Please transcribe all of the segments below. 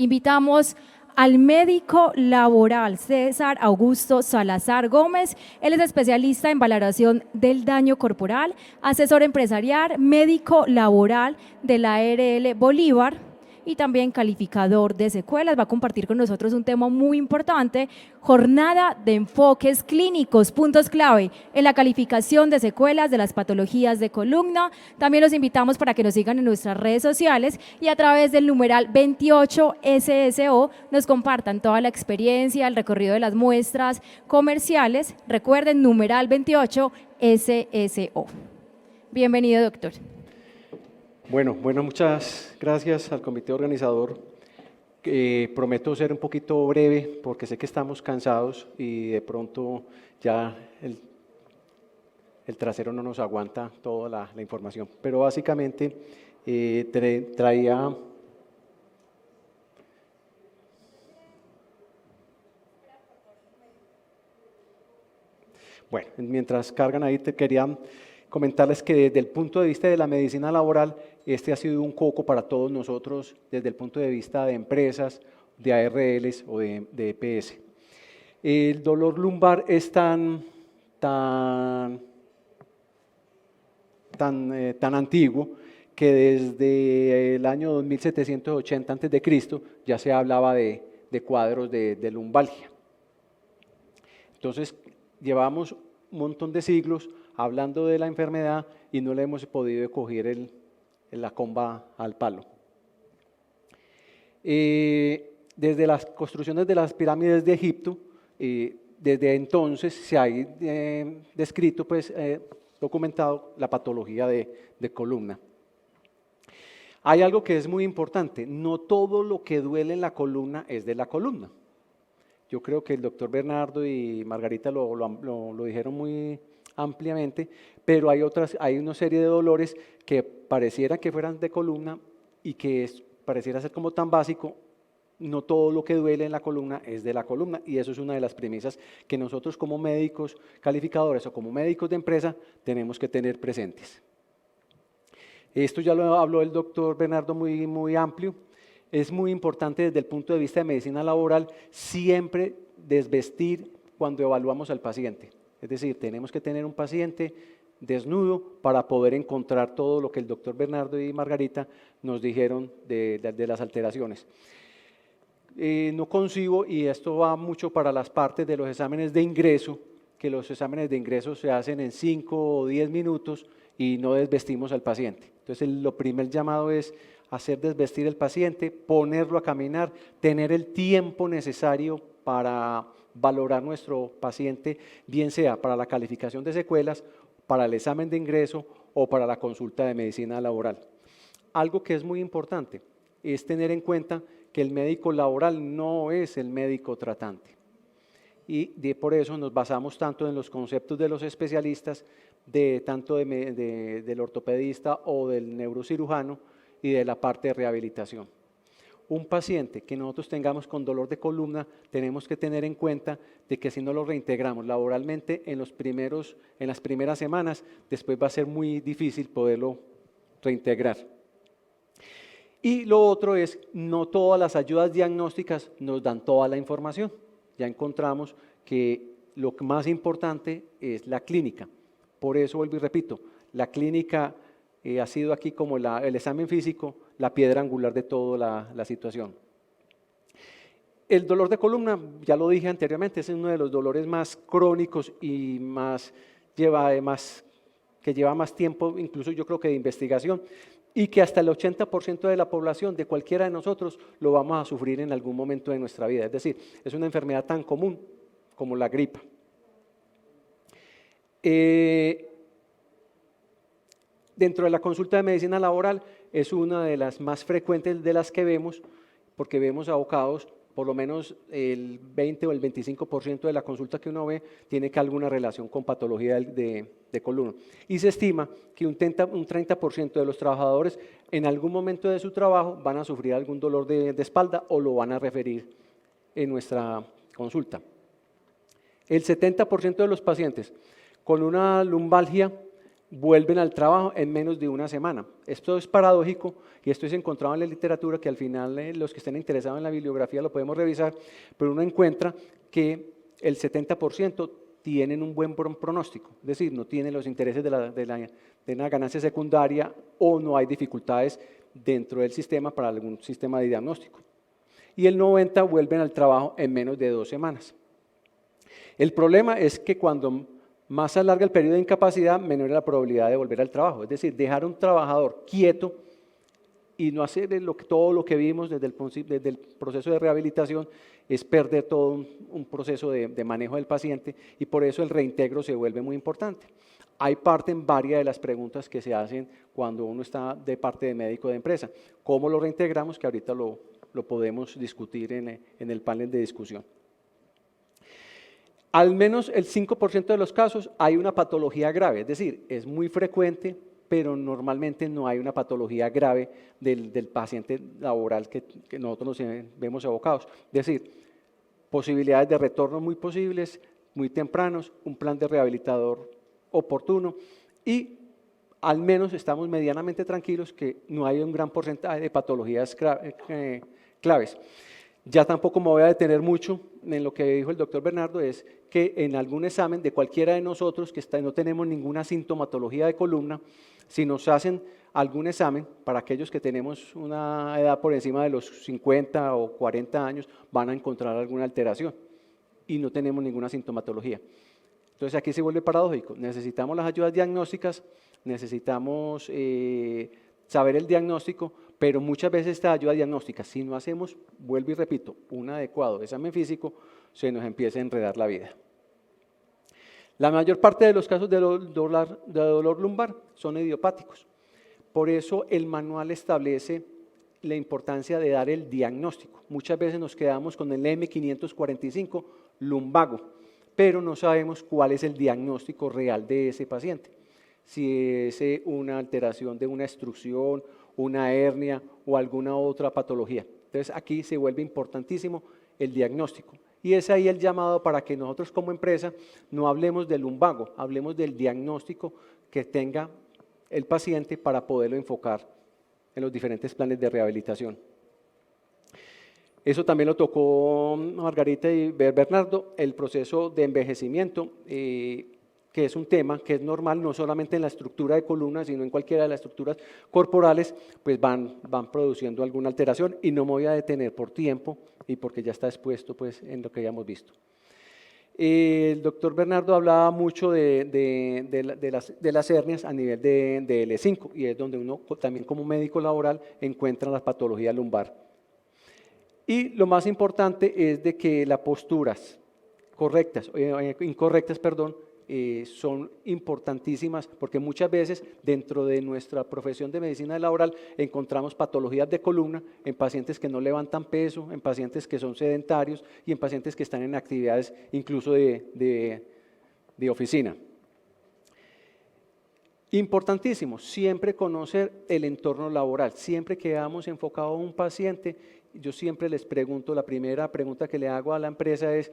Invitamos al médico laboral César Augusto Salazar Gómez. Él es especialista en valoración del daño corporal, asesor empresarial, médico laboral de la ARL Bolívar y también calificador de secuelas. Va a compartir con nosotros un tema muy importante: jornada de enfoques clínicos, puntos clave en la calificación de secuelas de las patologías de columna. También los invitamos para que nos sigan en nuestras redes sociales y a través del numeral 28 SSO nos compartan toda la experiencia, el recorrido de las muestras comerciales. Recuerden, numeral 28 SSO. Bienvenido, doctor. Bueno, muchas gracias al comité organizador. Prometo ser un poquito breve porque sé que estamos cansados y de pronto ya el trasero no nos aguanta toda la información. Pero básicamente traía... Bueno, mientras cargan ahí, te quería comentarles que desde el punto de vista de la medicina laboral, este ha sido un coco para todos nosotros desde el punto de vista de empresas, de ARLs o de EPS. El dolor lumbar es tan antiguo que desde el año 2780 a.C. ya se hablaba de cuadros de lumbalgia. Entonces, llevamos un montón de siglos hablando de la enfermedad y no le hemos podido coger la comba al palo. Desde las construcciones de las pirámides de Egipto, desde entonces se ha descrito, documentado la patología de columna. Hay algo que es muy importante: no todo lo que duele en la columna es de la columna. Yo creo que el doctor Bernardo y Margarita lo dijeron muy ampliamente, pero hay una serie de dolores que pareciera que fueran de columna y que pareciera ser como tan básico. No todo lo que duele en la columna es de la columna, y eso es una de las premisas que nosotros como médicos calificadores o como médicos de empresa tenemos que tener presentes. Esto ya lo habló el doctor Bernardo muy amplio. Es muy importante desde el punto de vista de medicina laboral siempre desvestir cuando evaluamos al paciente. Es decir, tenemos que tener un paciente desnudo para poder encontrar todo lo que el doctor Bernardo y Margarita nos dijeron de las alteraciones. No concibo, y esto va mucho para las partes de los exámenes de ingreso, que los exámenes de ingreso se hacen en 5 o 10 minutos y no desvestimos al paciente. Entonces, lo primer llamado es hacer desvestir al paciente, ponerlo a caminar, tener el tiempo necesario para valorar nuestro paciente, bien sea para la calificación de secuelas, para el examen de ingreso o para la consulta de medicina laboral. Algo que es muy importante es tener en cuenta que el médico laboral no es el médico tratante. Y por eso nos basamos tanto en los conceptos de los especialistas, tanto del ortopedista o del neurocirujano y de la parte de rehabilitación. Un paciente que nosotros tengamos con dolor de columna, tenemos que tener en cuenta de que si no lo reintegramos laboralmente en las primeras semanas, después va a ser muy difícil poderlo reintegrar. Y lo otro es, no todas las ayudas diagnósticas nos dan toda la información. Ya encontramos que lo más importante es la clínica. Por eso, vuelvo y repito, la clínica ha sido aquí como el examen físico, la piedra angular de toda la situación. El dolor de columna, ya lo dije anteriormente, es uno de los dolores más crónicos y que lleva más tiempo, incluso yo creo que de investigación, y que hasta el 80% de la población, de cualquiera de nosotros, lo vamos a sufrir en algún momento de nuestra vida. Es decir, es una enfermedad tan común como la gripa. Dentro de la consulta de medicina laboral es una de las más frecuentes de las que vemos, porque vemos abocados, por lo menos el 20 o el 25% de la consulta que uno ve tiene que alguna relación con patología de columna. Y se estima que un 30% de los trabajadores en algún momento de su trabajo van a sufrir algún dolor de espalda o lo van a referir en nuestra consulta. El 70% de los pacientes con una lumbalgia vuelven al trabajo en menos de una semana. Esto es paradójico y esto es encontrado en la literatura, que al final los que estén interesados en la bibliografía lo podemos revisar, pero uno encuentra que el 70% tienen un buen pronóstico, es decir, no tienen los intereses de una ganancia secundaria o no hay dificultades dentro del sistema para algún sistema de diagnóstico. Y el 90% vuelven al trabajo en menos de 2 semanas. El problema es que cuando más se alarga el periodo de incapacidad, menor es la probabilidad de volver al trabajo. Es decir, dejar a un trabajador quieto y no hacer todo lo que vimos desde el proceso de rehabilitación es perder todo un proceso de manejo del paciente, y por eso el reintegro se vuelve muy importante. Hay parte en varias de las preguntas que se hacen cuando uno está de parte de médico de empresa. ¿Cómo lo reintegramos? Que ahorita lo podemos discutir en el panel de discusión. Al menos el 5% de los casos hay una patología grave, es decir, es muy frecuente, pero normalmente no hay una patología grave del paciente laboral que nosotros nos vemos abocados. Es decir, posibilidades de retorno muy posibles, muy tempranos, un plan de rehabilitador oportuno y al menos estamos medianamente tranquilos que no hay un gran porcentaje de patologías claves. Ya tampoco me voy a detener mucho en lo que dijo el doctor Bernardo, es que en algún examen de cualquiera de nosotros que no tenemos ninguna sintomatología de columna, si nos hacen algún examen, para aquellos que tenemos una edad por encima de los 50 o 40 años, van a encontrar alguna alteración y no tenemos ninguna sintomatología. Entonces aquí se vuelve paradójico, necesitamos las ayudas diagnósticas, necesitamos saber el diagnóstico, pero muchas veces esta ayuda diagnóstica, si no hacemos, vuelvo y repito, un adecuado examen físico, se nos empieza a enredar la vida. La mayor parte de los casos de dolor lumbar son idiopáticos. Por eso el manual establece la importancia de dar el diagnóstico. Muchas veces nos quedamos con el M545 lumbago, pero no sabemos cuál es el diagnóstico real de ese paciente. Si es una alteración de una extrusión, una hernia o alguna otra patología. Entonces aquí se vuelve importantísimo el diagnóstico. Y es ahí el llamado para que nosotros como empresa no hablemos del lumbago, hablemos del diagnóstico que tenga el paciente para poderlo enfocar en los diferentes planes de rehabilitación. Eso también lo tocó Margarita y Bernardo, el proceso de envejecimiento, que es un tema que es normal no solamente en la estructura de columna, sino en cualquiera de las estructuras corporales, pues van produciendo alguna alteración, y no me voy a detener por tiempo y porque ya está expuesto pues, en lo que ya hemos visto. El doctor Bernardo hablaba mucho de las hernias a nivel de L5, y es donde uno también como médico laboral encuentra las patologías lumbar. Y lo más importante es de que las posturas incorrectas, son importantísimas, porque muchas veces dentro de nuestra profesión de medicina laboral encontramos patologías de columna en pacientes que no levantan peso, en pacientes que son sedentarios y en pacientes que están en actividades incluso de oficina. Importantísimo, siempre conocer el entorno laboral. Siempre que vamos enfocados a un paciente, yo siempre les pregunto, la primera pregunta que le hago a la empresa es,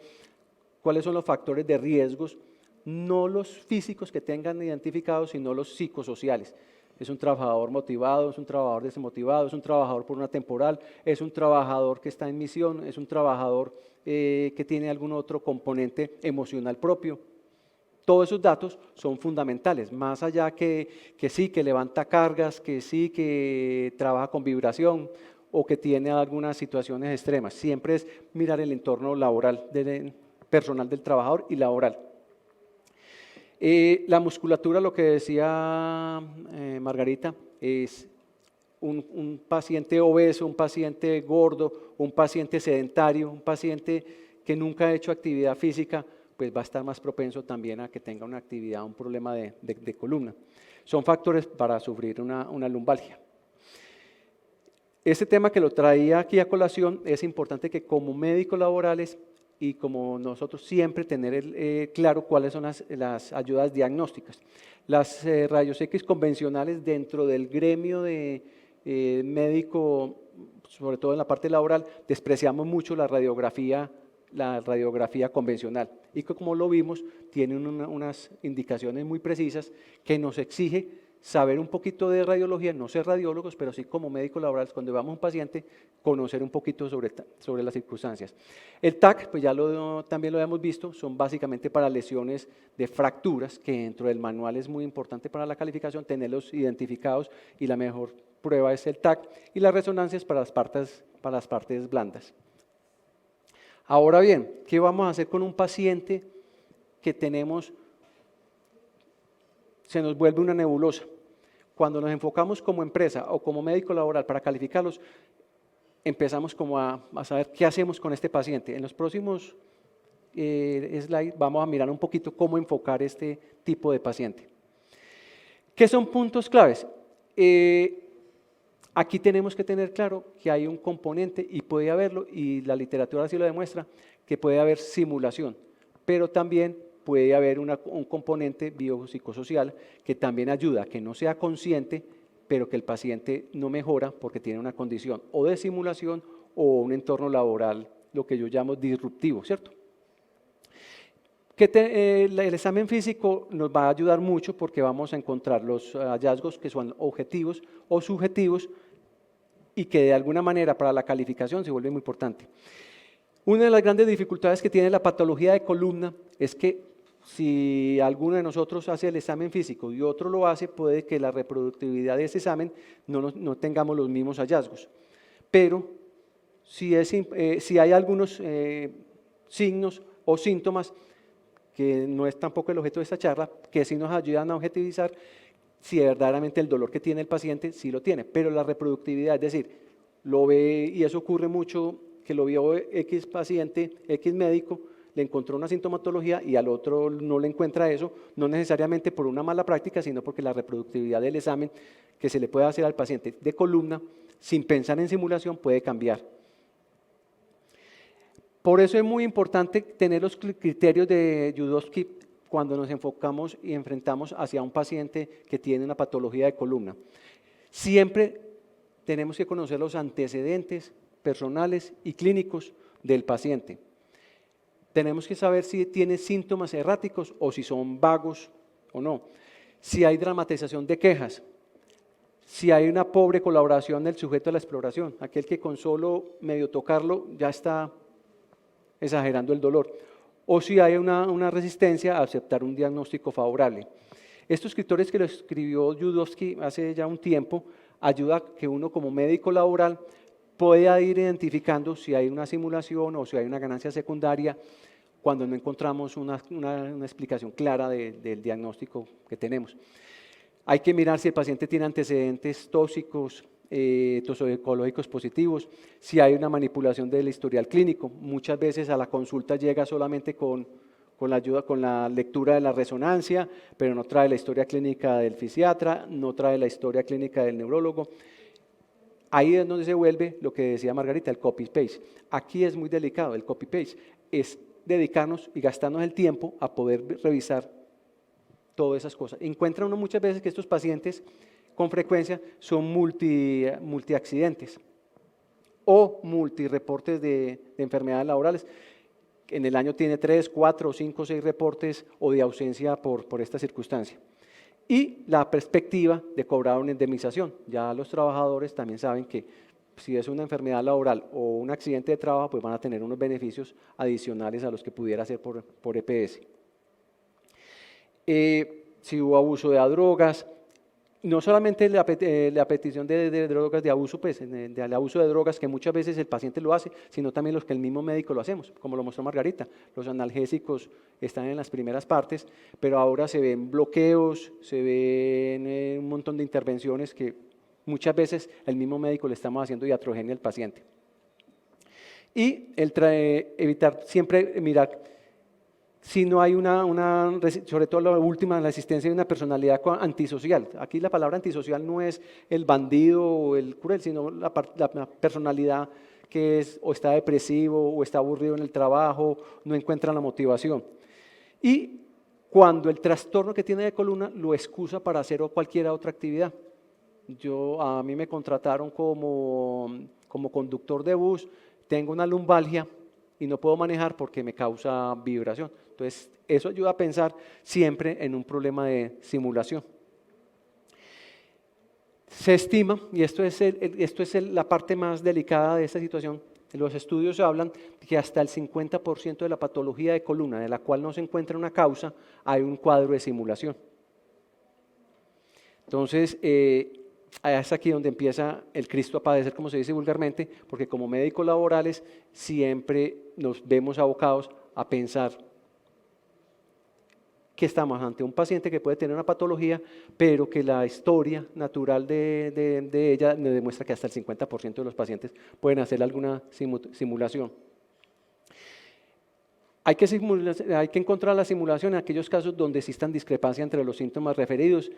¿cuáles son los factores de riesgos? No los físicos que tengan identificados, sino los psicosociales. Es un trabajador motivado, es un trabajador desmotivado, es un trabajador por una temporal, es un trabajador que está en misión, es un trabajador que tiene algún otro componente emocional propio. Todos esos datos son fundamentales, más allá que sí, que levanta cargas, que sí, que trabaja con vibración o que tiene algunas situaciones extremas. Siempre es mirar el entorno laboral, personal del trabajador y laboral. La musculatura, lo que decía Margarita, es un paciente obeso, un paciente gordo, un paciente sedentario, un paciente que nunca ha hecho actividad física, pues va a estar más propenso también a que tenga una actividad, un problema de columna. Son factores para sufrir una lumbalgia. Este tema que lo traía aquí a colación, es importante que como médicos laborales y como nosotros siempre tener claro cuáles son las ayudas diagnósticas. Las rayos X convencionales dentro del gremio de médico, sobre todo en la parte laboral, despreciamos mucho la radiografía la radiografía convencional y que, como lo vimos, tiene unas indicaciones muy precisas que nos exige saber un poquito de radiología, no ser radiólogos, pero sí como médicos laborales, cuando veamos un paciente, conocer un poquito sobre las circunstancias. El TAC, pues ya también lo hemos visto, son básicamente para lesiones de fracturas, que dentro del manual es muy importante para la calificación, tenerlos identificados, y la mejor prueba es el TAC, y las resonancias para las partes blandas. Ahora bien, ¿qué vamos a hacer con un paciente que tenemos, se nos vuelve una nebulosa? Cuando nos enfocamos como empresa o como médico laboral para calificarlos, empezamos como a saber qué hacemos con este paciente. En los próximos slides vamos a mirar un poquito cómo enfocar este tipo de paciente. ¿Qué son puntos claves? Aquí tenemos que tener claro que hay un componente, y puede haberlo, y la literatura así lo demuestra, que puede haber simulación, pero también puede haber un componente biopsicosocial que también ayuda a que no sea consciente, pero que el paciente no mejora porque tiene una condición o de simulación o un entorno laboral, lo que yo llamo disruptivo, ¿cierto? El examen físico nos va a ayudar mucho porque vamos a encontrar los hallazgos que son objetivos o subjetivos y que de alguna manera para la calificación se vuelve muy importante. Una de las grandes dificultades que tiene la patología de columna es que si alguno de nosotros hace el examen físico y otro lo hace, puede que la reproductividad de ese examen no tengamos los mismos hallazgos. Pero si hay algunos signos o síntomas, que no es tampoco el objeto de esta charla, que sí nos ayudan a objetivizar si verdaderamente el dolor que tiene el paciente sí lo tiene, pero la reproductividad, es decir, lo ve, y eso ocurre mucho, que lo vio X paciente, X médico, le encontró una sintomatología y al otro no le encuentra eso, no necesariamente por una mala práctica, sino porque la reproductividad del examen que se le puede hacer al paciente de columna, sin pensar en simulación, puede cambiar. Por eso es muy importante tener los criterios de Yudowsky cuando nos enfocamos y enfrentamos hacia un paciente que tiene una patología de columna. Siempre tenemos que conocer los antecedentes personales y clínicos del paciente. Tenemos que saber si tiene síntomas erráticos o si son vagos o no. Si hay dramatización de quejas, si hay una pobre colaboración del sujeto de la exploración, aquel que con solo medio tocarlo ya está exagerando el dolor, o si hay una resistencia a aceptar un diagnóstico favorable. Estos escritores que lo escribió Yudowsky hace ya un tiempo, ayuda a que uno como médico laboral pueda ir identificando si hay una simulación o si hay una ganancia secundaria cuando no encontramos una explicación clara del diagnóstico que tenemos. Hay que mirar si el paciente tiene antecedentes tóxicos, toxicológicos positivos, si hay una manipulación del historial clínico. Muchas veces a la consulta llega solamente con la lectura de la resonancia, pero no trae la historia clínica del fisiatra, no trae la historia clínica del neurólogo. Ahí es donde se vuelve lo que decía Margarita, el copy-paste. Aquí es muy delicado, el copy-paste es dedicarnos y gastarnos el tiempo a poder revisar todas esas cosas. Encuentra uno muchas veces que estos pacientes con frecuencia son multiaccidentes o multireportes de enfermedades laborales. En el año tiene 3, 4, 5, 6 reportes o de ausencia por esta circunstancia. Y la perspectiva de cobrar una indemnización. Ya los trabajadores también saben que si es una enfermedad laboral o un accidente de trabajo, pues van a tener unos beneficios adicionales a los que pudiera ser por EPS. Si hubo abuso de drogas, no solamente la petición de drogas de abuso, pues del abuso de drogas que muchas veces el paciente lo hace, sino también los que el mismo médico lo hacemos, como lo mostró Margarita. Los analgésicos están en las primeras partes, pero ahora se ven bloqueos, se ven un montón de intervenciones que muchas veces el mismo médico le estamos haciendo iatrogenia al paciente. Y evitar siempre mirar si no hay sobre todo la última, la existencia de una personalidad antisocial. Aquí la palabra antisocial no es el bandido o el cruel, sino la personalidad que o está depresivo o está aburrido en el trabajo, no encuentra la motivación. Y cuando el trastorno que tiene de columna lo excusa para hacer cualquier otra actividad. A mí me contrataron como conductor de bus, tengo una lumbalgia y no puedo manejar porque me causa vibración. Entonces, eso ayuda a pensar siempre en un problema de simulación. Se estima, y esto es la parte más delicada de esta situación, los estudios hablan que hasta el 50% de la patología de columna, de la cual no se encuentra una causa, hay un cuadro de simulación. Entonces, es aquí donde empieza el Cristo a padecer, como se dice vulgarmente, porque como médicos laborales siempre nos vemos abocados a pensar que estamos ante un paciente que puede tener una patología, pero que la historia natural de ella nos demuestra que hasta el 50% de los pacientes pueden hacer alguna simulación. Hay que encontrar la simulación en aquellos casos donde existan discrepancia entre los síntomas referidos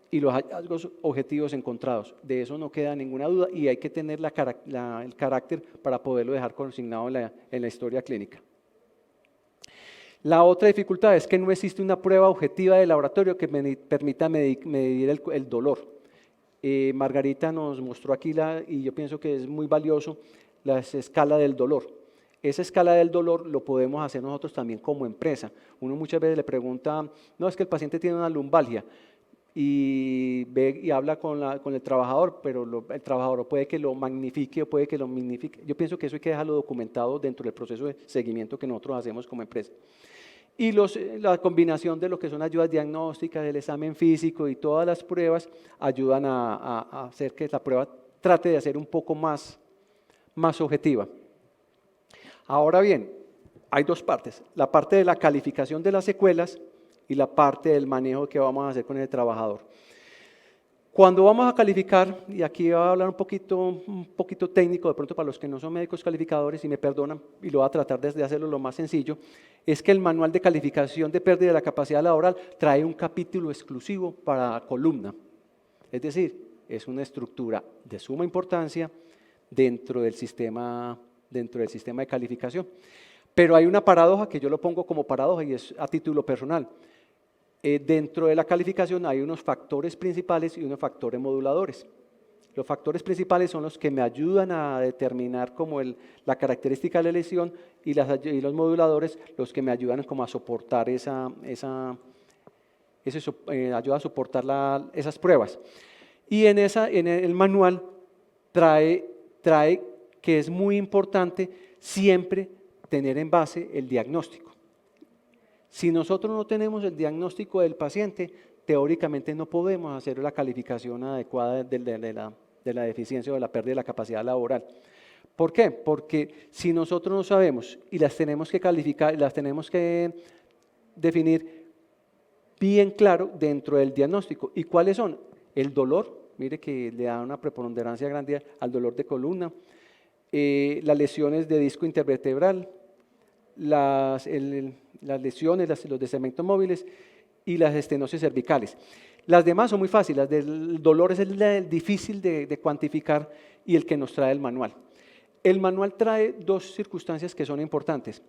y los hallazgos objetivos encontrados. De eso no queda ninguna duda y hay que tener el carácter para poderlo dejar consignado en la historia clínica. La otra dificultad es que no existe una prueba objetiva de laboratorio que permita medir el dolor. Margarita nos mostró aquí, y yo pienso que es muy valioso, la escala del dolor. Esa escala del dolor lo podemos hacer nosotros también como empresa. Uno muchas veces le pregunta, no, es que el paciente tiene una lumbalgia, y ve y habla con el trabajador, pero el trabajador puede que lo magnifique o puede que lo minimifique. Yo pienso que eso hay que dejarlo documentado dentro del proceso de seguimiento que nosotros hacemos como empresa. Y la combinación de lo que son ayudas diagnósticas, el examen físico y todas las pruebas ayudan a hacer que la prueba trate de ser un poco más objetiva. Ahora bien, hay dos partes, la parte de la calificación de las secuelas y la parte del manejo que vamos a hacer con el trabajador. Cuando vamos a calificar, y aquí voy a hablar un poquito técnico, de pronto para los que no son médicos calificadores, y me perdonan, y lo voy a tratar de hacerlo lo más sencillo, es que el manual de calificación de pérdida de la capacidad laboral trae un capítulo exclusivo para columna. Es decir, es una estructura de suma importancia dentro del sistema de calificación. Pero hay una paradoja que yo lo pongo como paradoja y es a título personal. Dentro de la calificación hay unos factores principales y unos factores moduladores. Los factores principales son los que me ayudan a determinar como la característica de la lesión y los moduladores los que me ayudan como a soportar ayuda a soportar esas pruebas. Y en el manual trae que es muy importante siempre tener en base el diagnóstico. Si nosotros no tenemos el diagnóstico del paciente, teóricamente no podemos hacer la calificación adecuada de la deficiencia o de la pérdida de la capacidad laboral. ¿Por qué? Porque si nosotros no sabemos y las tenemos que calificar, las tenemos que definir bien claro dentro del diagnóstico. ¿Y cuáles son? El dolor, mire que le da una preponderancia grande al dolor de columna, las lesiones de disco intervertebral, las lesiones, los descegmentos móviles y las estenosis cervicales. Las demás son muy fáciles, el dolor es el difícil de cuantificar y el que nos trae el manual. El manual trae dos circunstancias que son importantes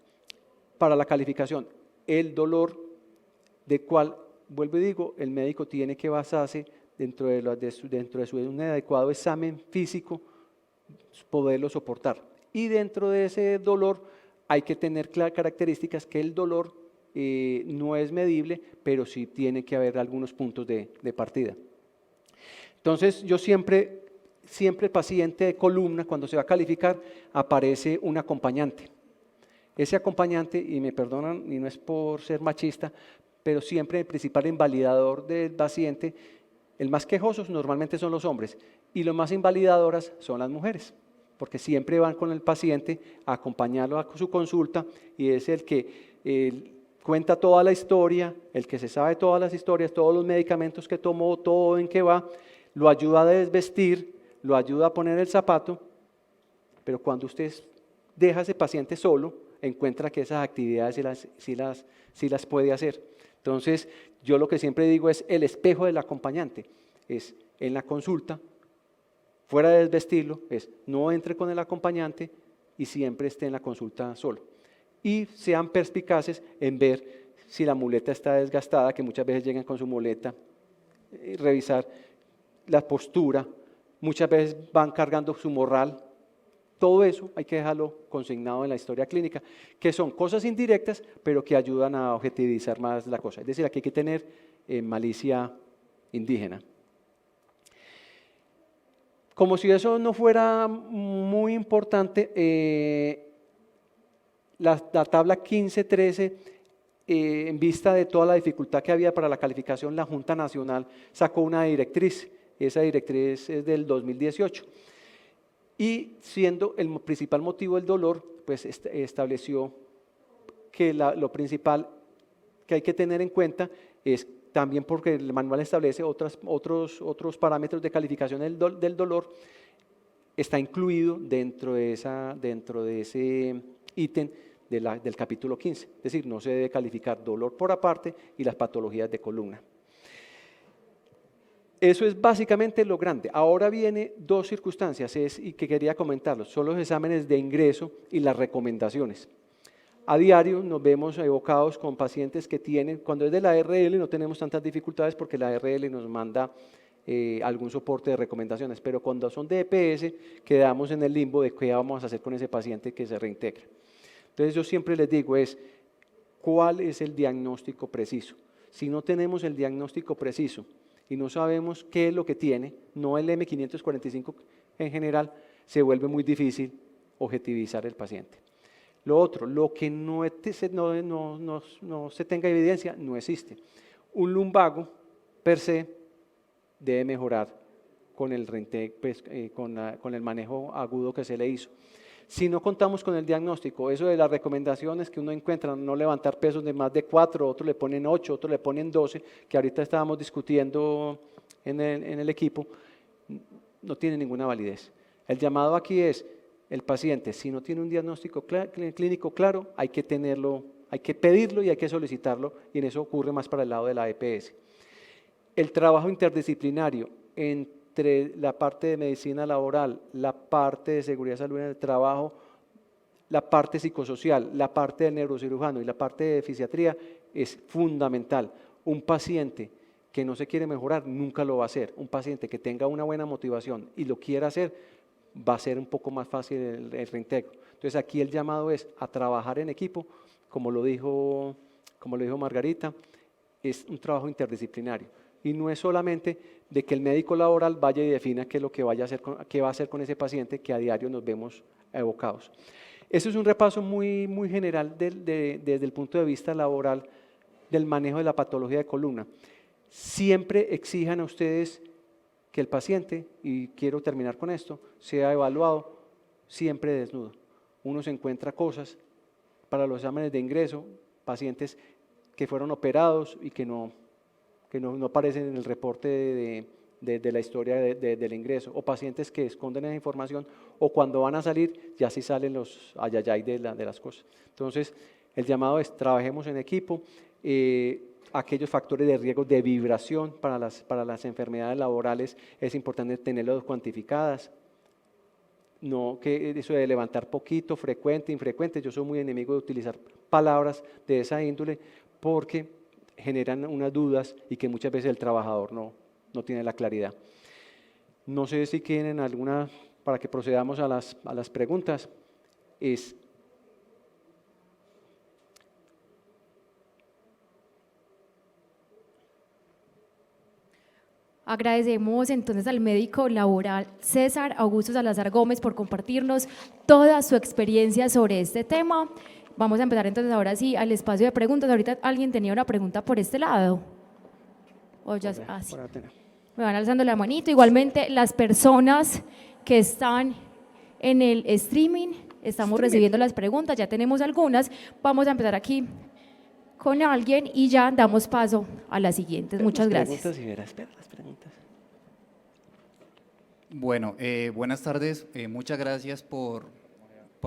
para la calificación. El dolor, de cual, vuelvo y digo, el médico tiene que basarse dentro de un adecuado examen físico, poderlo soportar. Y dentro de ese dolor hay que tener características que el dolor no es medible, pero sí tiene que haber algunos puntos de partida. Entonces, yo siempre paciente de columna, cuando se va a calificar, aparece un acompañante. Ese acompañante, y me perdonan, y no es por ser machista, pero siempre el principal invalidador del paciente, el más quejosos normalmente son los hombres, y los más invalidadoras son las mujeres, porque siempre van con el paciente a acompañarlo a su consulta, y es el que cuenta toda la historia, el que se sabe todas las historias, todos los medicamentos que tomó, todo en qué va, lo ayuda a desvestir, lo ayuda a poner el zapato, pero cuando usted deja a ese paciente solo, encuentra que esas actividades sí las puede hacer. Entonces, yo lo que siempre digo es el espejo del acompañante, es en la consulta, fuera de desvestirlo, es no entre con el acompañante y siempre esté en la consulta solo. Y sean perspicaces en ver si la muleta está desgastada, que muchas veces llegan con su muleta, revisar la postura, muchas veces van cargando su morral, Todo eso hay que dejarlo consignado en la historia clínica, que son cosas indirectas, pero que ayudan a objetivizar más la cosa. Es decir, aquí hay que tener malicia indígena. Como si eso no fuera muy importante, la tabla 15-13, en vista de toda la dificultad que había para la calificación, la Junta Nacional sacó una directriz. Esa directriz es del 2018. Y siendo el principal motivo el dolor, pues estableció que lo principal que hay que tener en cuenta es también, porque el manual establece otros parámetros de calificación del dolor, está incluido dentro de ese ítem del capítulo 15. Es decir, no se debe calificar dolor por aparte y las patologías de columna. Eso es básicamente lo grande. Ahora viene dos circunstancias y que quería comentarlos. Son los exámenes de ingreso y las recomendaciones. A diario nos vemos evocados con pacientes que tienen, cuando es de la ARL no tenemos tantas dificultades porque la ARL nos manda algún soporte de recomendaciones, pero cuando son de EPS quedamos en el limbo de qué vamos a hacer con ese paciente que se reintegra. Entonces yo siempre les digo ¿cuál es el diagnóstico preciso? Si no tenemos el diagnóstico preciso y no sabemos qué es lo que tiene, no el M545 en general, se vuelve muy difícil objetivizar el paciente. Lo otro, lo que no se tenga evidencia, no existe. Un lumbago per se debe mejorar con el con el manejo agudo que se le hizo. Si no contamos con el diagnóstico, eso de las recomendaciones que uno encuentra, no levantar pesos de más de 4, otros le ponen 8, otros le ponen 12, que ahorita estábamos discutiendo en el equipo, no tiene ninguna validez. El llamado aquí es, el paciente, si no tiene un diagnóstico clínico claro, hay que tenerlo, hay que pedirlo y hay que solicitarlo, y en eso ocurre más para el lado de la EPS. El trabajo interdisciplinario entre la parte de medicina laboral, la parte de seguridad y salud en el trabajo, la parte psicosocial, la parte del neurocirujano y la parte de fisiatría es fundamental. Un paciente que no se quiere mejorar nunca lo va a hacer. Un paciente que tenga una buena motivación y lo quiera hacer, va a ser un poco más fácil el reintegro. Entonces aquí el llamado es a trabajar en equipo, como lo dijo Margarita, es un trabajo interdisciplinario. Y no es solamente de que el médico laboral vaya y defina qué es lo que qué va a hacer con ese paciente que a diario nos vemos evocados. Eso es un repaso muy, muy general desde el punto de vista laboral del manejo de la patología de columna. Siempre exijan a ustedes que el paciente, y quiero terminar con esto, sea evaluado siempre desnudo. Uno se encuentra cosas para los exámenes de ingreso, pacientes que fueron operados y que no aparecen en el reporte de la historia del ingreso, o pacientes que esconden esa información, o cuando van a salir ya sí salen los ayayay de las cosas. Entonces, el llamado es trabajemos en equipo, aquellos factores de riesgo de vibración para las enfermedades laborales es importante tenerlos cuantificadas. No que eso de levantar poquito, frecuente, infrecuente, yo soy muy enemigo de utilizar palabras de esa índole porque generan unas dudas y que muchas veces el trabajador no tiene la claridad. No sé si quieren alguna, para que procedamos a las preguntas, Agradecemos entonces al médico laboral César Augusto Salazar Gómez por compartirnos toda su experiencia sobre este tema. Vamos a empezar entonces ahora sí al espacio de preguntas. Ahorita alguien tenía una pregunta por este lado. O ya, sí. Me van alzando la manito. Igualmente las personas que están en el streaming, estamos recibiendo las preguntas, ya tenemos algunas. Vamos a empezar aquí con alguien y ya damos paso a las siguientes. Muchas gracias. Las preguntas. Bueno, buenas tardes. Muchas gracias por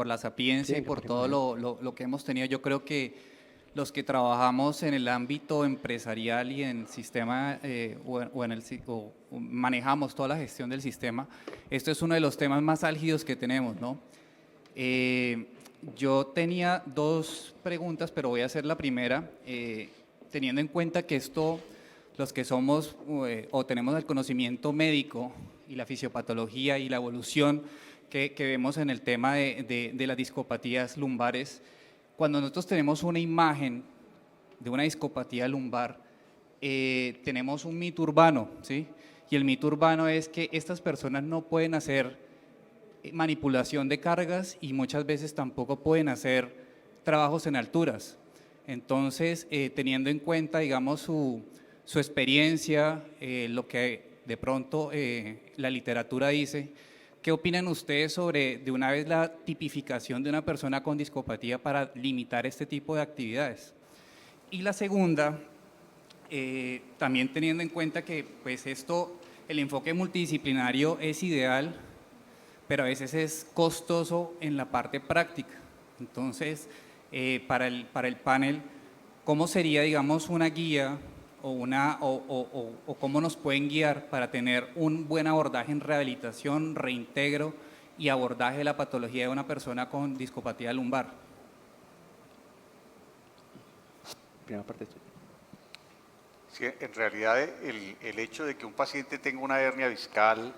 la sapiencia y por todo lo que hemos tenido. Yo creo que los que trabajamos en el ámbito empresarial y en sistema o manejamos toda la gestión del sistema, esto es uno de los temas más álgidos que tenemos, ¿no? Yo tenía dos preguntas, pero voy a hacer la primera, teniendo en cuenta que los que somos o tenemos el conocimiento médico y la fisiopatología y la evolución que vemos en el tema de las discopatías lumbares. Cuando nosotros tenemos una imagen de una discopatía lumbar, tenemos un mito urbano, ¿sí? Y el mito urbano es que estas personas no pueden hacer manipulación de cargas y muchas veces tampoco pueden hacer trabajos en alturas. Entonces, teniendo en cuenta, digamos, su experiencia, lo que de pronto la literatura dice, ¿qué opinan ustedes sobre de una vez la tipificación de una persona con discopatía para limitar este tipo de actividades? Y la segunda, también teniendo en cuenta que pues el enfoque multidisciplinario es ideal, pero a veces es costoso en la parte práctica. Entonces, para el panel, ¿cómo sería, digamos, una guía o cómo nos pueden guiar para tener un buen abordaje en rehabilitación, reintegro y abordaje de la patología de una persona con discopatía lumbar? Primera parte. Sí, en realidad el hecho de que un paciente tenga una hernia discal,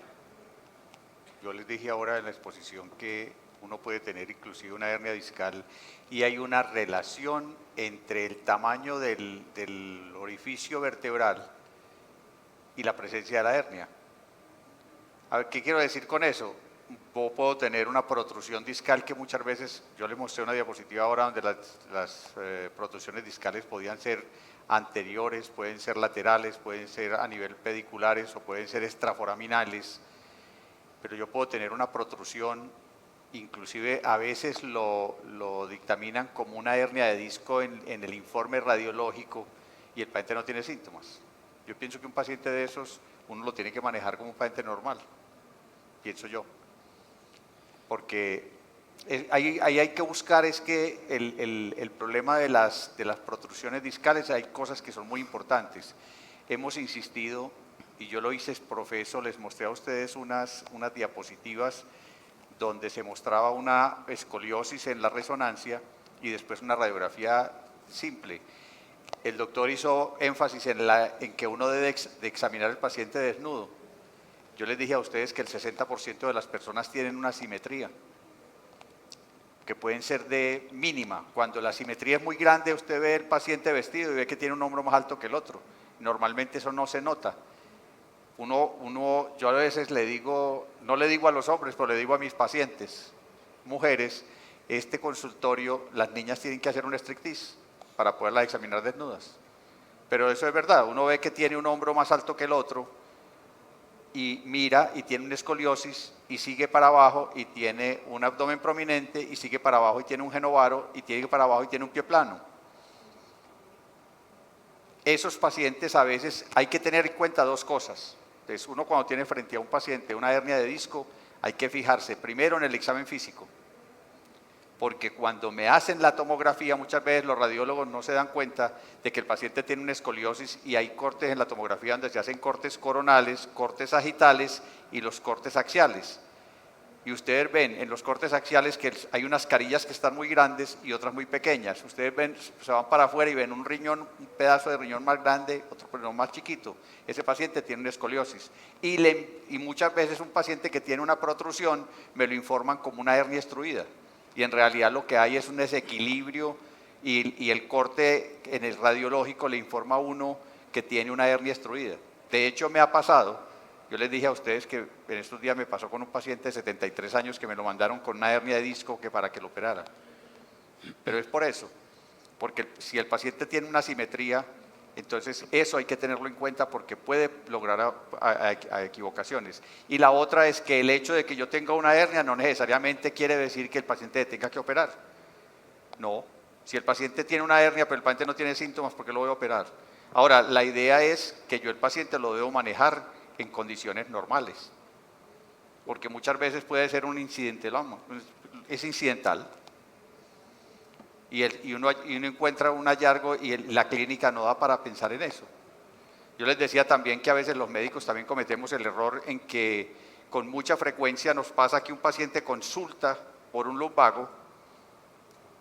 yo les dije ahora en la exposición que uno puede tener inclusive una hernia discal y hay una relación entre el tamaño del orificio vertebral y la presencia de la hernia. A ver, ¿qué quiero decir con eso? Yo puedo tener una protrusión discal que muchas veces, yo les mostré una diapositiva ahora donde las protrusiones discales podían ser anteriores, pueden ser laterales, pueden ser a nivel pediculares o pueden ser extraforaminales, pero yo puedo tener una protrusión, inclusive a veces lo dictaminan como una hernia de disco en el informe radiológico y el paciente no tiene síntomas. Yo pienso que un paciente de esos uno lo tiene que manejar como un paciente normal, pienso yo, porque ahí hay que buscar es que el problema de las protrusiones discales, hay cosas que son muy importantes. Hemos insistido, y yo lo hice profeso, les mostré a ustedes unas diapositivas donde se mostraba una escoliosis en la resonancia y después una radiografía simple. El doctor hizo énfasis en que uno debe de examinar al paciente desnudo. Yo les dije a ustedes que el 60% de las personas tienen una asimetría, que pueden ser de mínima. Cuando la asimetría es muy grande, usted ve el paciente vestido y ve que tiene un hombro más alto que el otro. Normalmente eso no se nota. Yo a veces le digo, no le digo a los hombres, pero le digo a mis pacientes, mujeres, este consultorio, las niñas tienen que hacer un striptease para poderlas examinar desnudas. Pero eso es verdad, uno ve que tiene un hombro más alto que el otro y mira y tiene una escoliosis y sigue para abajo y tiene un abdomen prominente y sigue para abajo y tiene un genovaro y sigue para abajo y tiene un pie plano. Esos pacientes a veces hay que tener en cuenta dos cosas. Entonces, uno cuando tiene frente a un paciente una hernia de disco, hay que fijarse primero en el examen físico, porque cuando me hacen la tomografía, muchas veces los radiólogos no se dan cuenta de que el paciente tiene una escoliosis y hay cortes en la tomografía donde se hacen cortes coronales, cortes sagitales y los cortes axiales. Y ustedes ven en los cortes axiales que hay unas carillas que están muy grandes y otras muy pequeñas. Ustedes ven, se van para afuera y ven un riñón, un pedazo de riñón más grande, otro riñón más chiquito. Ese paciente tiene una escoliosis. Y muchas veces un paciente que tiene una protrusión me lo informan como una hernia extruida. Y en realidad lo que hay es un desequilibrio y el corte en el radiológico le informa a uno que tiene una hernia extruida. De hecho me ha pasado. Yo les dije a ustedes que en estos días me pasó con un paciente de 73 años que me lo mandaron con una hernia de disco que para que lo operara. Pero es por eso, porque si el paciente tiene una asimetría, entonces eso hay que tenerlo en cuenta porque puede lograr a equivocaciones. Y la otra es que el hecho de que yo tenga una hernia no necesariamente quiere decir que el paciente tenga que operar. No, si el paciente tiene una hernia pero el paciente no tiene síntomas, ¿por qué lo voy a operar? Ahora, la idea es que yo el paciente lo debo manejar en condiciones normales, porque muchas veces puede ser un incidente, es incidental, y uno encuentra un hallazgo y la clínica no da para pensar en eso. Yo les decía también que a veces los médicos también cometemos el error en que con mucha frecuencia nos pasa que un paciente consulta por un lumbago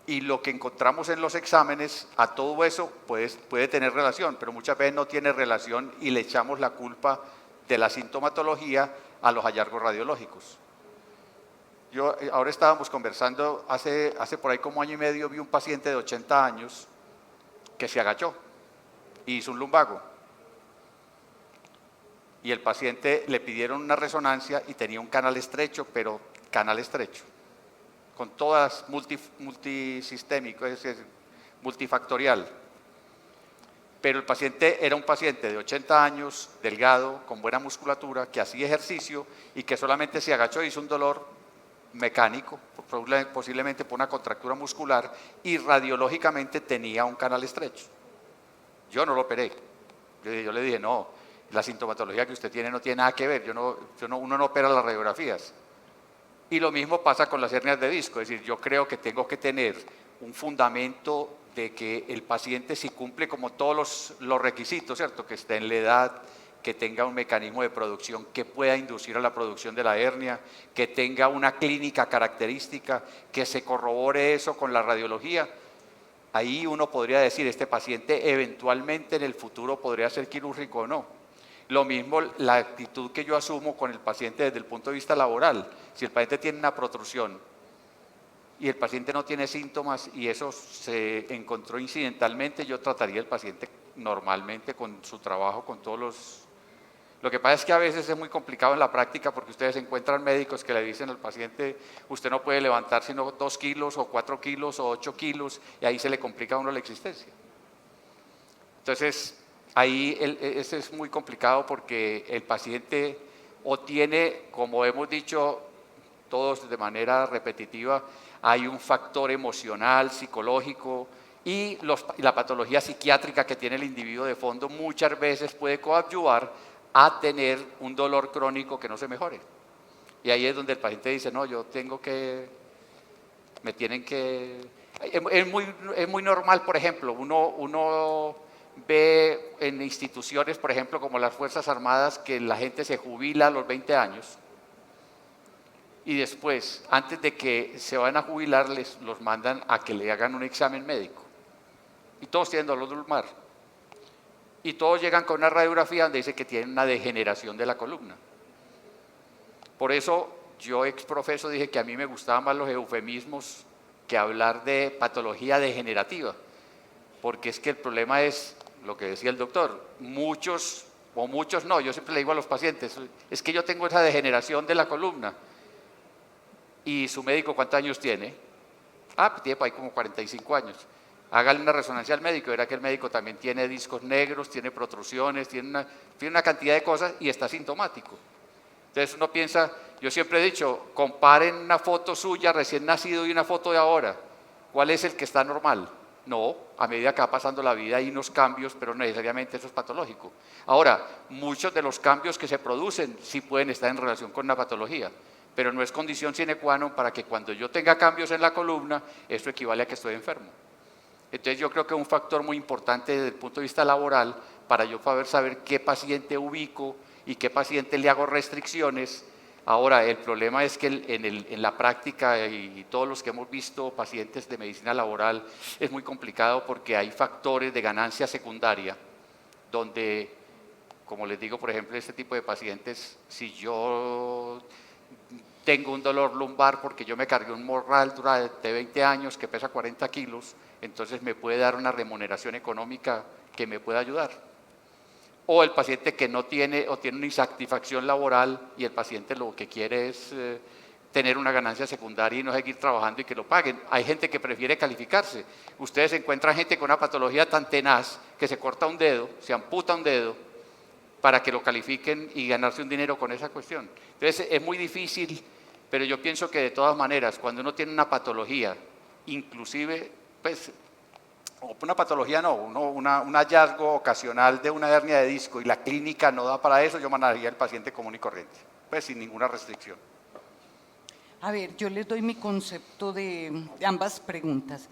y lo que encontramos en los exámenes, a todo eso puede tener relación, pero muchas veces no tiene relación y le echamos la culpa de la sintomatología a los hallazgos radiológicos. Yo, ahora estábamos conversando, hace por ahí como año y medio, vi un paciente de 80 años que se agachó y hizo un lumbago. Y el paciente le pidieron una resonancia y tenía un canal estrecho, pero canal estrecho, con todas multisistémico, es decir, multifactorial. Pero el paciente era un paciente de 80 años, delgado, con buena musculatura, que hacía ejercicio y que solamente se agachó y hizo un dolor mecánico, posiblemente por una contractura muscular, y radiológicamente tenía un canal estrecho. Yo no lo operé. Yo le dije, no, la sintomatología que usted tiene no tiene nada que ver, uno no opera las radiografías. Y lo mismo pasa con las hernias de disco, es decir, yo creo que tengo que tener un fundamento de que el paciente si cumple como todos los requisitos, ¿cierto? Que esté en la edad, que tenga un mecanismo de producción que pueda inducir a la producción de la hernia, que tenga una clínica característica, que se corrobore eso con la radiología. Ahí uno podría decir, este paciente eventualmente en el futuro podría ser quirúrgico o no. Lo mismo la actitud que yo asumo con el paciente desde el punto de vista laboral. Si el paciente tiene una protrusión y el paciente no tiene síntomas y eso se encontró incidentalmente, yo trataría al paciente normalmente con su trabajo, con todos los... Lo que pasa es que a veces es muy complicado en la práctica porque ustedes encuentran médicos que le dicen al paciente, usted no puede levantar sino 2 kilos o 4 kilos o 8 kilos y ahí se le complica a uno la existencia. Entonces, ahí eso es muy complicado porque el paciente o tiene, como hemos dicho todos de manera repetitiva, hay un factor emocional, psicológico y la patología psiquiátrica que tiene el individuo de fondo muchas veces puede coadyuvar a tener un dolor crónico que no se mejore. Y ahí es donde el paciente dice, no, me tienen que... Es muy normal, por ejemplo, uno ve en instituciones, por ejemplo, como las Fuerzas Armadas, que la gente se jubila a los 20 años y después, antes de que se van a jubilar, los mandan a que le hagan un examen médico. Y todos tienen dolor lumbar. Y todos llegan con una radiografía donde dice que tienen una degeneración de la columna. Por eso yo exprofeso dije que a mí me gustaban más los eufemismos que hablar de patología degenerativa, porque es que el problema es lo que decía el doctor, muchos no, yo siempre le digo a los pacientes, es que yo tengo esa degeneración de la columna. ¿Y su médico cuántos años tiene? Pues tiene ahí como 45 años. Hágale una resonancia al médico, verá que el médico también tiene discos negros, tiene protrusiones, tiene una cantidad de cosas y está sintomático. Entonces uno piensa, yo siempre he dicho, comparen una foto suya recién nacido y una foto de ahora. ¿Cuál es el que está normal? No, a medida que va pasando la vida hay unos cambios, pero no necesariamente eso es patológico. Ahora, muchos de los cambios que se producen sí pueden estar en relación con una patología, pero no es condición sine qua non para que cuando yo tenga cambios en la columna, eso equivale a que estoy enfermo. Entonces yo creo que es un factor muy importante desde el punto de vista laboral para yo poder saber qué paciente ubico y qué paciente le hago restricciones. Ahora, el problema es que en la práctica y todos los que hemos visto pacientes de medicina laboral es muy complicado porque hay factores de ganancia secundaria donde, como les digo, por ejemplo, este tipo de pacientes, si yo tengo un dolor lumbar porque yo me cargué un morral durante 20 años que pesa 40 kilos, entonces me puede dar una remuneración económica que me pueda ayudar. O el paciente que no tiene o tiene una insatisfacción laboral y el paciente lo que quiere es tener una ganancia secundaria y no seguir trabajando y que lo paguen. Hay gente que prefiere calificarse. Ustedes encuentran gente con una patología tan tenaz que se corta un dedo, se amputa un dedo para que lo califiquen y ganarse un dinero con esa cuestión. Entonces es muy difícil, pero yo pienso que de todas maneras, cuando uno tiene una patología, inclusive, pues, o una patología no, un hallazgo ocasional de una hernia de disco y la clínica no da para eso, yo mandaría al paciente común y corriente, pues sin ninguna restricción. A ver, yo les doy mi concepto de ambas preguntas.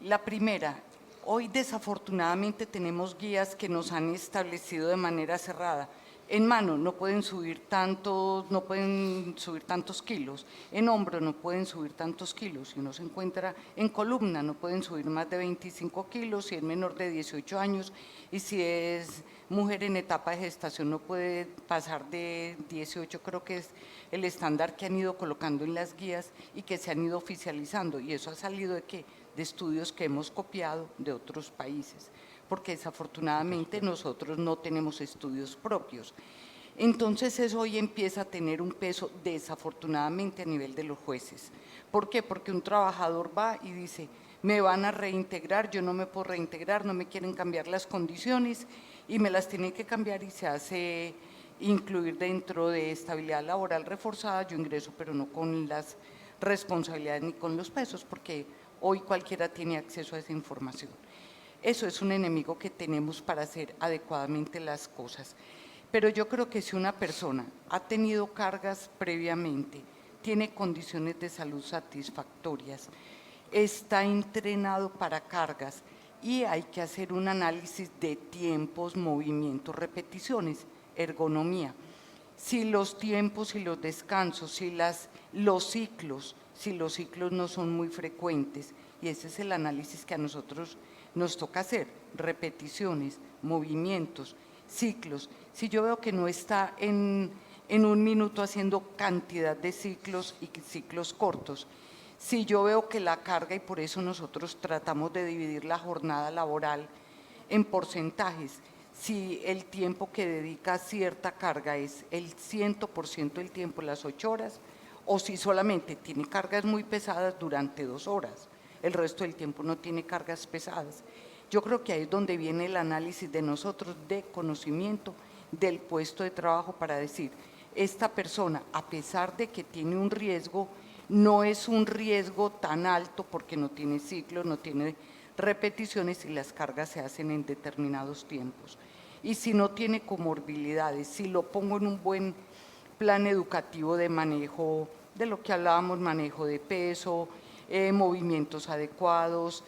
La primera, hoy desafortunadamente tenemos guías que nos han establecido de manera cerrada. En mano no pueden subir tantos, no pueden subir tantos kilos, en hombro no pueden subir tantos kilos, si uno se encuentra en columna no pueden subir más de 25 kilos, si es menor de 18 años y si es mujer en etapa de gestación no puede pasar de 18, creo que es el estándar que han ido colocando en las guías y que se han ido oficializando, y eso ha salido de estudios que hemos copiado de otros países, porque desafortunadamente nosotros no tenemos estudios propios. Entonces eso hoy empieza a tener un peso desafortunadamente a nivel de los jueces. ¿Por qué? Porque un trabajador va y dice, me van a reintegrar, yo no me puedo reintegrar, no me quieren cambiar las condiciones y me las tienen que cambiar y se hace incluir dentro de estabilidad laboral reforzada, yo ingreso pero no con las responsabilidades ni con los pesos, porque hoy cualquiera tiene acceso a esa información. Eso es un enemigo que tenemos para hacer adecuadamente las cosas. Pero yo creo que si una persona ha tenido cargas previamente, tiene condiciones de salud satisfactorias, está entrenado para cargas y hay que hacer un análisis de tiempos, movimientos, repeticiones, ergonomía. Si los tiempos y los descansos, si los ciclos no son muy frecuentes, y ese es el análisis que a nosotros nos toca hacer, repeticiones, movimientos, ciclos. Si yo veo que no está en un minuto haciendo cantidad de ciclos y ciclos cortos, si yo veo que la carga, y por eso nosotros tratamos de dividir la jornada laboral en porcentajes, si el tiempo que dedica a cierta carga es el 100% del tiempo, las 8 horas, o si solamente tiene cargas muy pesadas durante 2 horas, el resto del tiempo no tiene cargas pesadas. Yo creo que ahí es donde viene el análisis de nosotros de conocimiento del puesto de trabajo para decir, esta persona, a pesar de que tiene un riesgo, no es un riesgo tan alto porque no tiene ciclos, no tiene repeticiones y las cargas se hacen en determinados tiempos. Y si no tiene comorbilidades, si lo pongo en un buen plan educativo de manejo, de lo que hablábamos, manejo de peso, movimientos adecuados,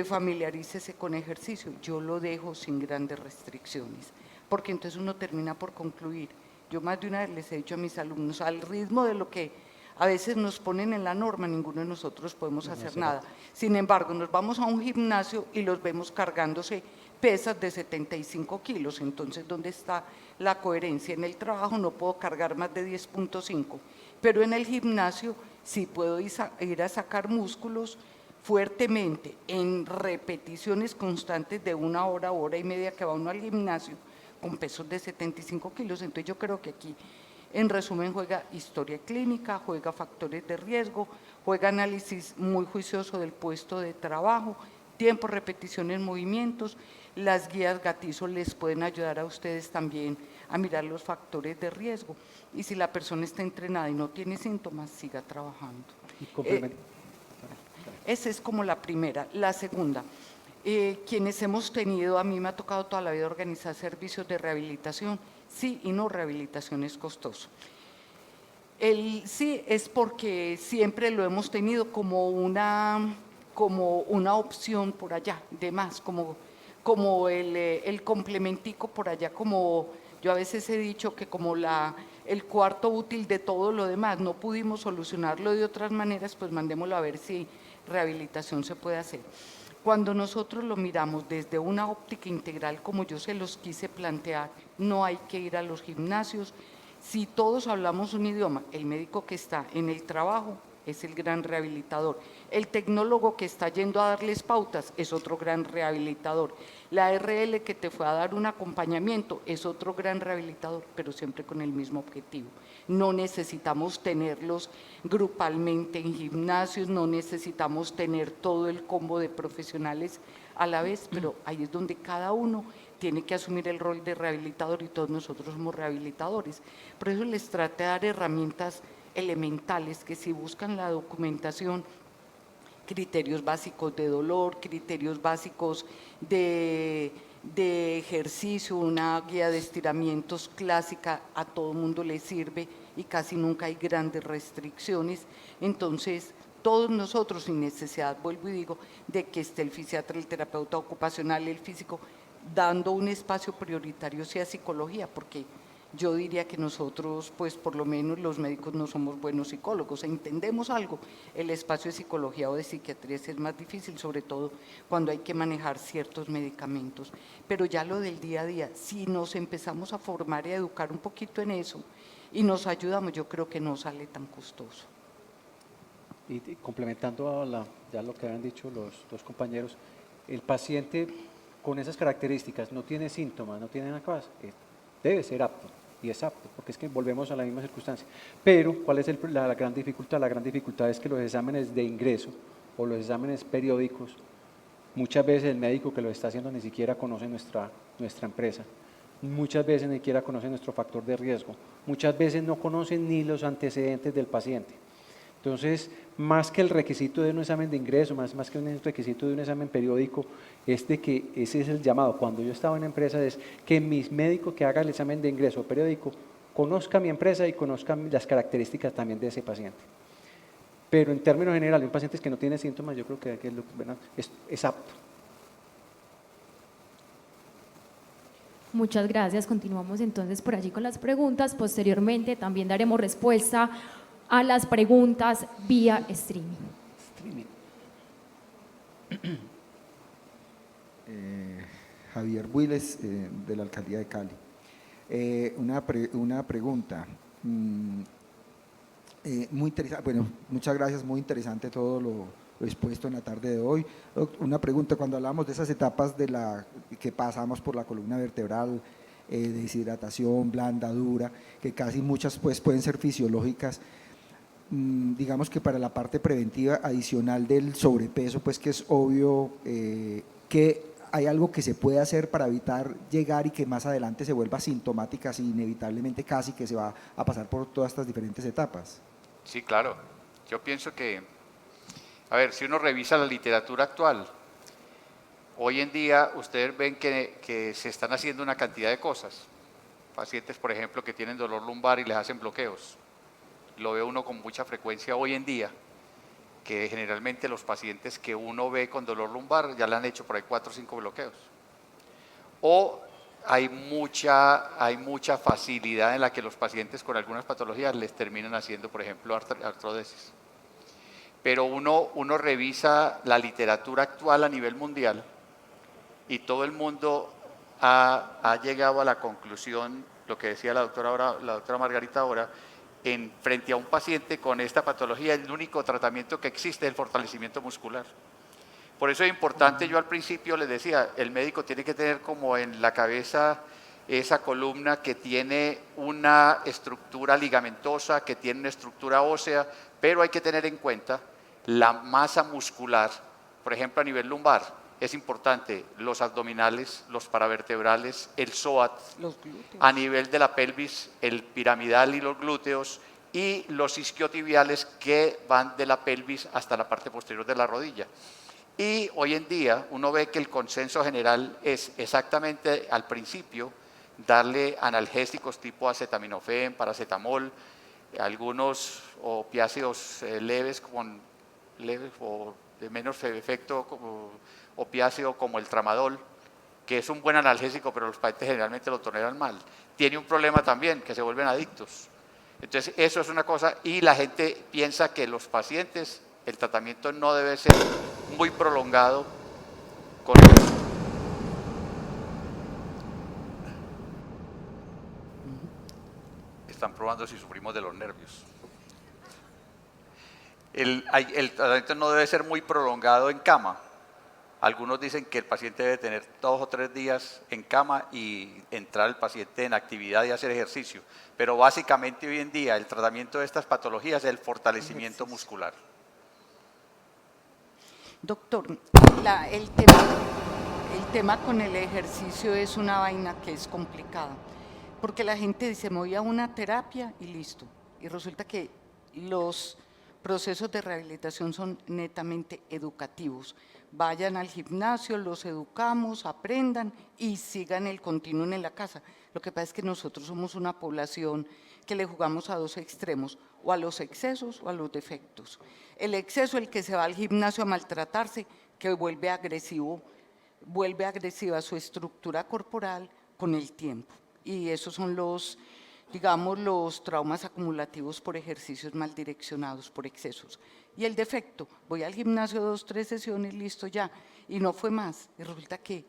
familiarícese con ejercicio, yo lo dejo sin grandes restricciones, porque entonces uno termina por concluir. Yo más de una vez les he dicho a mis alumnos, al ritmo de lo que a veces nos ponen en la norma, ninguno de nosotros podemos hacer nada. Sin embargo, nos vamos a un gimnasio y los vemos cargándose pesas de 75 kilos, entonces ¿dónde está la coherencia? En el trabajo no puedo cargar más de 10.5, pero en el gimnasio sí puedo ir a sacar músculos fuertemente en repeticiones constantes de 1 hora, hora y media que va uno al gimnasio con pesos de 75 kilos. Entonces yo creo que aquí, en resumen, juega historia clínica, juega factores de riesgo, juega análisis muy juicioso del puesto de trabajo, tiempo, repeticiones, movimientos. Las guías Gatizo les pueden ayudar a ustedes también a mirar los factores de riesgo. Y si la persona está entrenada y no tiene síntomas, siga trabajando. Esa es como la primera. La segunda, quienes hemos tenido, a mí me ha tocado toda la vida organizar servicios de rehabilitación. Sí y no, rehabilitación es costoso. El sí es porque siempre lo hemos tenido como una opción por allá, de más, como el complementico por allá, como yo a veces he dicho que como el cuarto útil de todo lo demás, no pudimos solucionarlo de otras maneras, pues mandémoslo a ver si rehabilitación se puede hacer. Cuando nosotros lo miramos desde una óptica integral, como yo se los quise plantear, no hay que ir a los gimnasios. Si todos hablamos un idioma, el médico que está en el trabajo es el gran rehabilitador. El tecnólogo que está yendo a darles pautas es otro gran rehabilitador. La RL que te fue a dar un acompañamiento es otro gran rehabilitador, pero siempre con el mismo objetivo. No necesitamos tenerlos grupalmente en gimnasios, no necesitamos tener todo el combo de profesionales a la vez, pero ahí es donde cada uno tiene que asumir el rol de rehabilitador y todos nosotros somos rehabilitadores. Por eso les traté de dar herramientas elementales que si buscan la documentación, criterios básicos de dolor, criterios básicos de ejercicio, una guía de estiramientos clásica, a todo mundo le sirve y casi nunca hay grandes restricciones. Entonces, todos nosotros sin necesidad, vuelvo y digo, de que esté el fisiatra, el terapeuta ocupacional, el físico, dando un espacio prioritario sea psicología, porque Yo diría que nosotros, pues por lo menos los médicos no somos buenos psicólogos, entendemos algo. El espacio de psicología o de psiquiatría es más difícil, sobre todo cuando hay que manejar ciertos medicamentos. Pero ya lo del día a día, si nos empezamos a formar y a educar un poquito en eso y nos ayudamos, yo creo que no sale tan costoso. Y complementando ya lo que habían dicho los dos compañeros, el paciente con esas características no tiene síntomas, no tiene nada más, debe ser apto, y es apto, porque es que volvemos a la misma circunstancia. Pero, ¿cuál es la gran dificultad? La gran dificultad es que los exámenes de ingreso o los exámenes periódicos, muchas veces el médico que lo está haciendo ni siquiera conoce nuestra empresa, muchas veces ni siquiera conoce nuestro factor de riesgo, muchas veces no conocen ni los antecedentes del paciente. Entonces, más que el requisito de un examen de ingreso, más que un requisito de un examen periódico, es de que ese es el llamado. Cuando yo estaba en la empresa es que mi médico que haga el examen de ingreso periódico conozca mi empresa y conozca las características también de ese paciente. Pero en términos generales, un paciente que no tiene síntomas, yo creo que es apto. Muchas gracias. Continuamos entonces por allí con las preguntas. Posteriormente también daremos respuesta a las preguntas vía streaming. Javier Builes, de la Alcaldía de Cali. Una pregunta. Muy interesante, bueno, muchas gracias, muy interesante todo lo expuesto en la tarde de hoy. Una pregunta, cuando hablamos de esas etapas que pasamos por la columna vertebral, deshidratación, blanda, dura, que casi muchas pues pueden ser fisiológicas, digamos que para la parte preventiva adicional del sobrepeso, pues que es obvio que hay algo que se puede hacer para evitar llegar y que más adelante se vuelva sintomática, así inevitablemente casi que se va a pasar por todas estas diferentes etapas. Sí, claro. Yo pienso que, a ver, si uno revisa la literatura actual, hoy en día ustedes ven que se están haciendo una cantidad de cosas. Pacientes, por ejemplo, que tienen dolor lumbar y les hacen bloqueos. Lo ve uno con mucha frecuencia hoy en día, que generalmente los pacientes que uno ve con dolor lumbar ya le han hecho por ahí 4 o 5 bloqueos. O hay mucha facilidad en la que los pacientes con algunas patologías les terminan haciendo, por ejemplo, artrodesis. Pero uno revisa la literatura actual a nivel mundial y todo el mundo ha llegado a la conclusión, lo que decía la doctora Margarita ahora, frente a un paciente con esta patología, el único tratamiento que existe es el fortalecimiento muscular. Por eso es importante, yo al principio les decía, el médico tiene que tener como en la cabeza esa columna que tiene una estructura ligamentosa, que tiene una estructura ósea, pero hay que tener en cuenta la masa muscular, por ejemplo a nivel lumbar, es importante los abdominales, los paravertebrales, el psoas, a nivel de la pelvis, el piramidal y los glúteos, y los isquiotibiales que van de la pelvis hasta la parte posterior de la rodilla. Y hoy en día uno ve que el consenso general es exactamente al principio darle analgésicos tipo acetaminofén, paracetamol, algunos opiáceos leves o de menos efecto opiáceo como el tramadol, que es un buen analgésico, pero los pacientes generalmente lo toleran mal. Tiene un problema también, que se vuelven adictos. Entonces, eso es una cosa, y la gente piensa que los pacientes, el tratamiento no debe ser muy prolongado con Están probando si sufrimos de los nervios. El tratamiento no debe ser muy prolongado en cama. Algunos dicen que el paciente debe tener 2 o 3 días en cama y entrar el paciente en actividad y hacer ejercicio. Pero básicamente hoy en día el tratamiento de estas patologías es el fortalecimiento muscular. Doctor, el tema con el ejercicio es una vaina que es complicada, porque la gente dice, me voy a una terapia y listo. Y resulta que los procesos de rehabilitación son netamente educativos. Vayan al gimnasio, los educamos, aprendan y sigan el continuo en la casa. Lo que pasa es que nosotros somos una población que le jugamos a 2 extremos, o a los excesos o a los defectos. El exceso, el que se va al gimnasio a maltratarse, que vuelve agresiva su estructura corporal con el tiempo. Y esos son los digamos, los traumas acumulativos por ejercicios mal direccionados, por excesos. Y el defecto, voy al gimnasio 2, 3 sesiones, listo ya, y no fue más. Y resulta que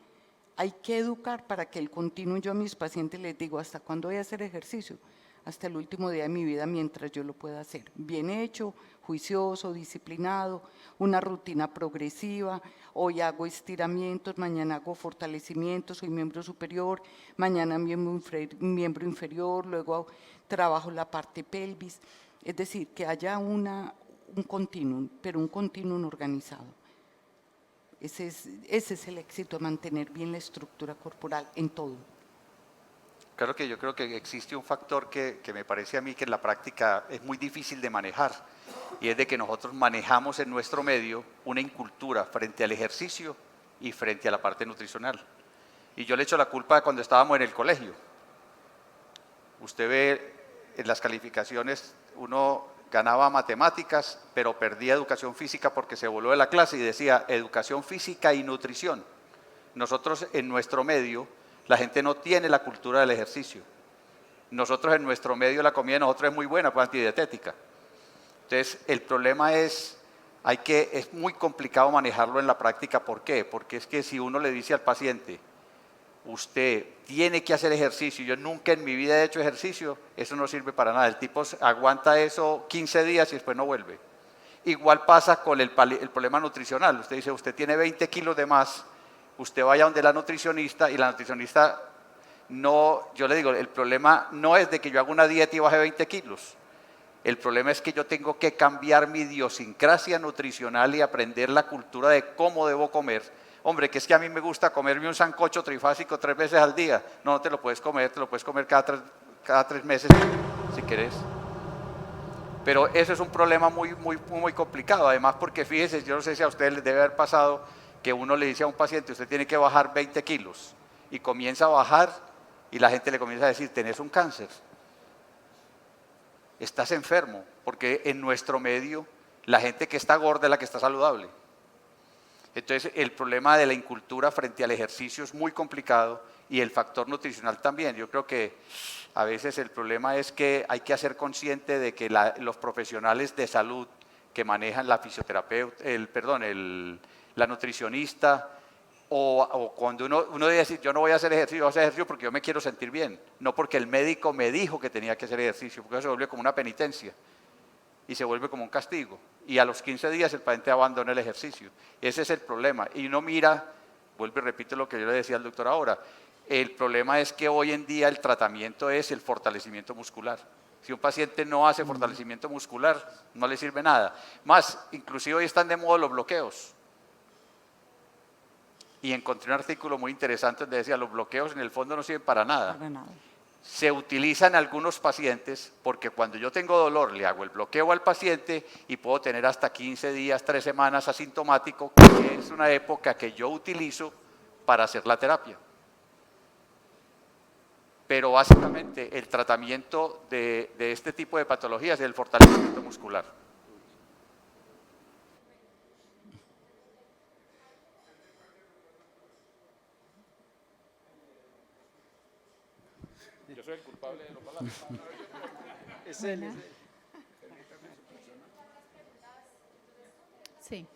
hay que educar para que el continuo, yo a mis pacientes les digo, ¿hasta cuándo voy a hacer ejercicio? Hasta el último día de mi vida mientras yo lo pueda hacer. Bien hecho, juicioso, disciplinado, una rutina progresiva. Hoy hago estiramientos, mañana hago fortalecimientos, soy miembro superior, mañana miembro inferior, luego trabajo la parte pelvis. Es decir, que haya un continuum, pero un continuum organizado. Ese es el éxito, mantener bien la estructura corporal en todo. Claro que yo creo que existe un factor que me parece a mí que en la práctica es muy difícil de manejar, y es de que nosotros manejamos en nuestro medio una incultura frente al ejercicio y frente a la parte nutricional. Y yo le echo la culpa de cuando estábamos en el colegio. Usted ve en las calificaciones, uno ganaba matemáticas, pero perdía educación física porque se voló de la clase y decía educación física y nutrición. Nosotros en nuestro medio, la gente no tiene la cultura del ejercicio. Nosotros en nuestro medio, la comida de nosotros es muy buena, pues antidietética. Entonces, el problema es muy complicado manejarlo en la práctica. ¿Por qué? Porque es que si uno le dice al paciente, usted tiene que hacer ejercicio, yo nunca en mi vida he hecho ejercicio, eso no sirve para nada. El tipo aguanta eso 15 días y después no vuelve. Igual pasa con el problema nutricional. Usted dice, usted tiene 20 kilos de más, usted vaya donde la nutricionista y la nutricionista no, yo le digo, el problema no es de que yo haga una dieta y baje 20 kilos. El problema es que yo tengo que cambiar mi idiosincrasia nutricional y aprender la cultura de cómo debo comer. Hombre, que es que a mí me gusta comerme un sancocho trifásico 3 veces al día. No te lo puedes comer, te lo puedes comer cada 3 meses si querés. Pero eso es un problema muy complicado. Además, porque fíjese, yo no sé si a ustedes les debe haber pasado que uno le dice a un paciente, usted tiene que bajar 20 kilos. Y comienza a bajar y la gente le comienza a decir, tenés un cáncer. Estás enfermo, porque en nuestro medio la gente que está gorda es la que está saludable. Entonces el problema de la incultura frente al ejercicio es muy complicado y el factor nutricional también. Yo creo que a veces el problema es que hay que hacer consciente de que los profesionales de salud que manejan la fisioterapeuta, la nutricionista, o cuando uno debe decir, yo no voy a hacer ejercicio, voy a hacer ejercicio porque yo me quiero sentir bien, no porque el médico me dijo que tenía que hacer ejercicio, porque eso se vuelve como una penitencia y se vuelve como un castigo. Y a los 15 días el paciente abandona el ejercicio. Ese es el problema. Y uno mira, vuelvo y repito lo que yo le decía al doctor ahora, el problema es que hoy en día el tratamiento es el fortalecimiento muscular. Si un paciente no hace fortalecimiento muscular, no le sirve nada. Más, inclusive hoy están de moda los bloqueos. Y encontré un artículo muy interesante donde decía, los bloqueos en el fondo no sirven para nada. Para nada. Se utilizan en algunos pacientes porque cuando yo tengo dolor le hago el bloqueo al paciente y puedo tener hasta 15 días, 3 semanas asintomático, que es una época que yo utilizo para hacer la terapia. Pero básicamente el tratamiento de este tipo de patologías es el fortalecimiento muscular. Yo soy el culpable de los balazos. Sí.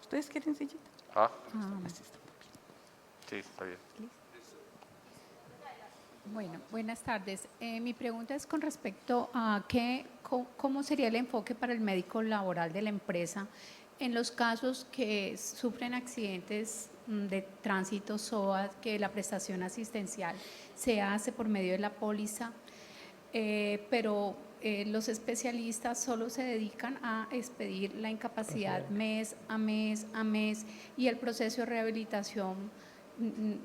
¿Ustedes quieren sillita? Sí, está bien. Bueno, buenas tardes. Mi pregunta es con respecto a cómo sería el enfoque para el médico laboral de la empresa en los casos que sufren accidentes de tránsito SOAT, que la prestación asistencial se hace por medio de la póliza, pero los especialistas solo se dedican a expedir la incapacidad mes a mes y el proceso de rehabilitación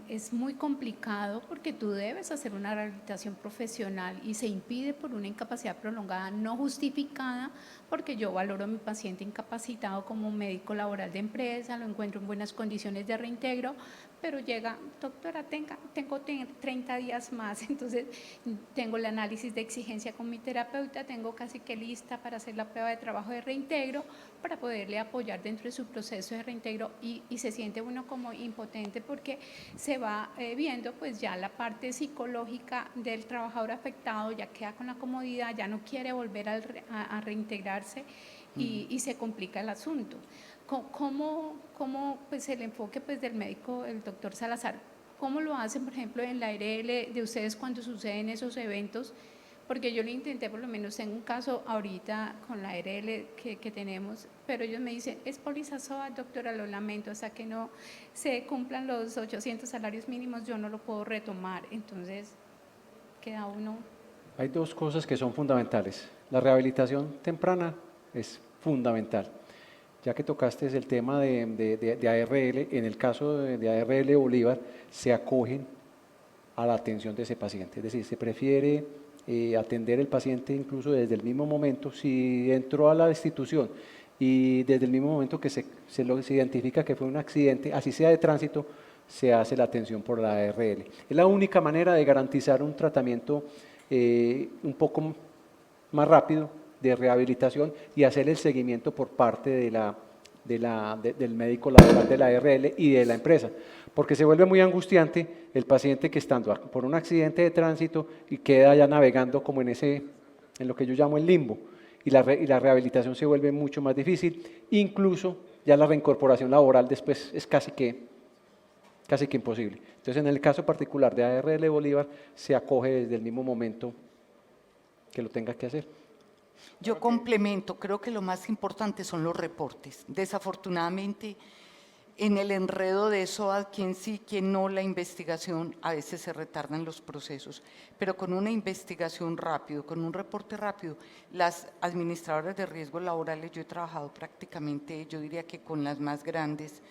es muy complicado porque tú debes hacer una rehabilitación profesional y se impide por una incapacidad prolongada no justificada, porque yo valoro a mi paciente incapacitado como médico laboral de empresa, lo encuentro en buenas condiciones de reintegro, pero llega, doctora, tengo 30 días más, entonces tengo el análisis de exigencia con mi terapeuta, tengo casi que lista para hacer la prueba de trabajo de reintegro, para poderle apoyar dentro de su proceso de reintegro y se siente uno como impotente porque se va viendo pues ya la parte psicológica del trabajador afectado, ya queda con la comodidad, ya no quiere volver a reintegrarse y se complica el asunto. ¿Cómo pues el enfoque pues del médico, el doctor Salazar, cómo lo hacen, por ejemplo, en la ARL de ustedes cuando suceden esos eventos? Porque yo lo intenté, por lo menos tengo un caso ahorita con la ARL que tenemos, pero ellos me dicen, es póliza SOAT, doctora, lo lamento, hasta que no se cumplan los 800 salarios mínimos, yo no lo puedo retomar. Entonces, queda uno. Hay dos cosas que son fundamentales. La rehabilitación temprana es fundamental. Ya que tocaste el tema de ARL, en el caso de ARL Bolívar, se acogen a la atención de ese paciente. Es decir, se prefiere atender el paciente incluso desde el mismo momento, si entró a la institución y desde el mismo momento que se identifica que fue un accidente, así sea de tránsito, se hace la atención por la ARL. Es la única manera de garantizar un tratamiento un poco más rápido de rehabilitación y hacer el seguimiento por parte del médico laboral de la ARL y de la empresa, porque se vuelve muy angustiante el paciente que estando por un accidente de tránsito y queda ya navegando como en lo que yo llamo el limbo, y la rehabilitación se vuelve mucho más difícil, incluso ya la reincorporación laboral después es casi que imposible. Entonces, en el caso particular de ARL Bolívar, se acoge desde el mismo momento que lo tenga que hacer. Yo complemento, creo que lo más importante son los reportes. Desafortunadamente, en el enredo de eso, a quien sí, quien no, la investigación, a veces se retardan los procesos, pero con una investigación rápido, con un reporte rápido, las administradoras de riesgos laborales, yo he trabajado prácticamente, yo diría que con las más grandes,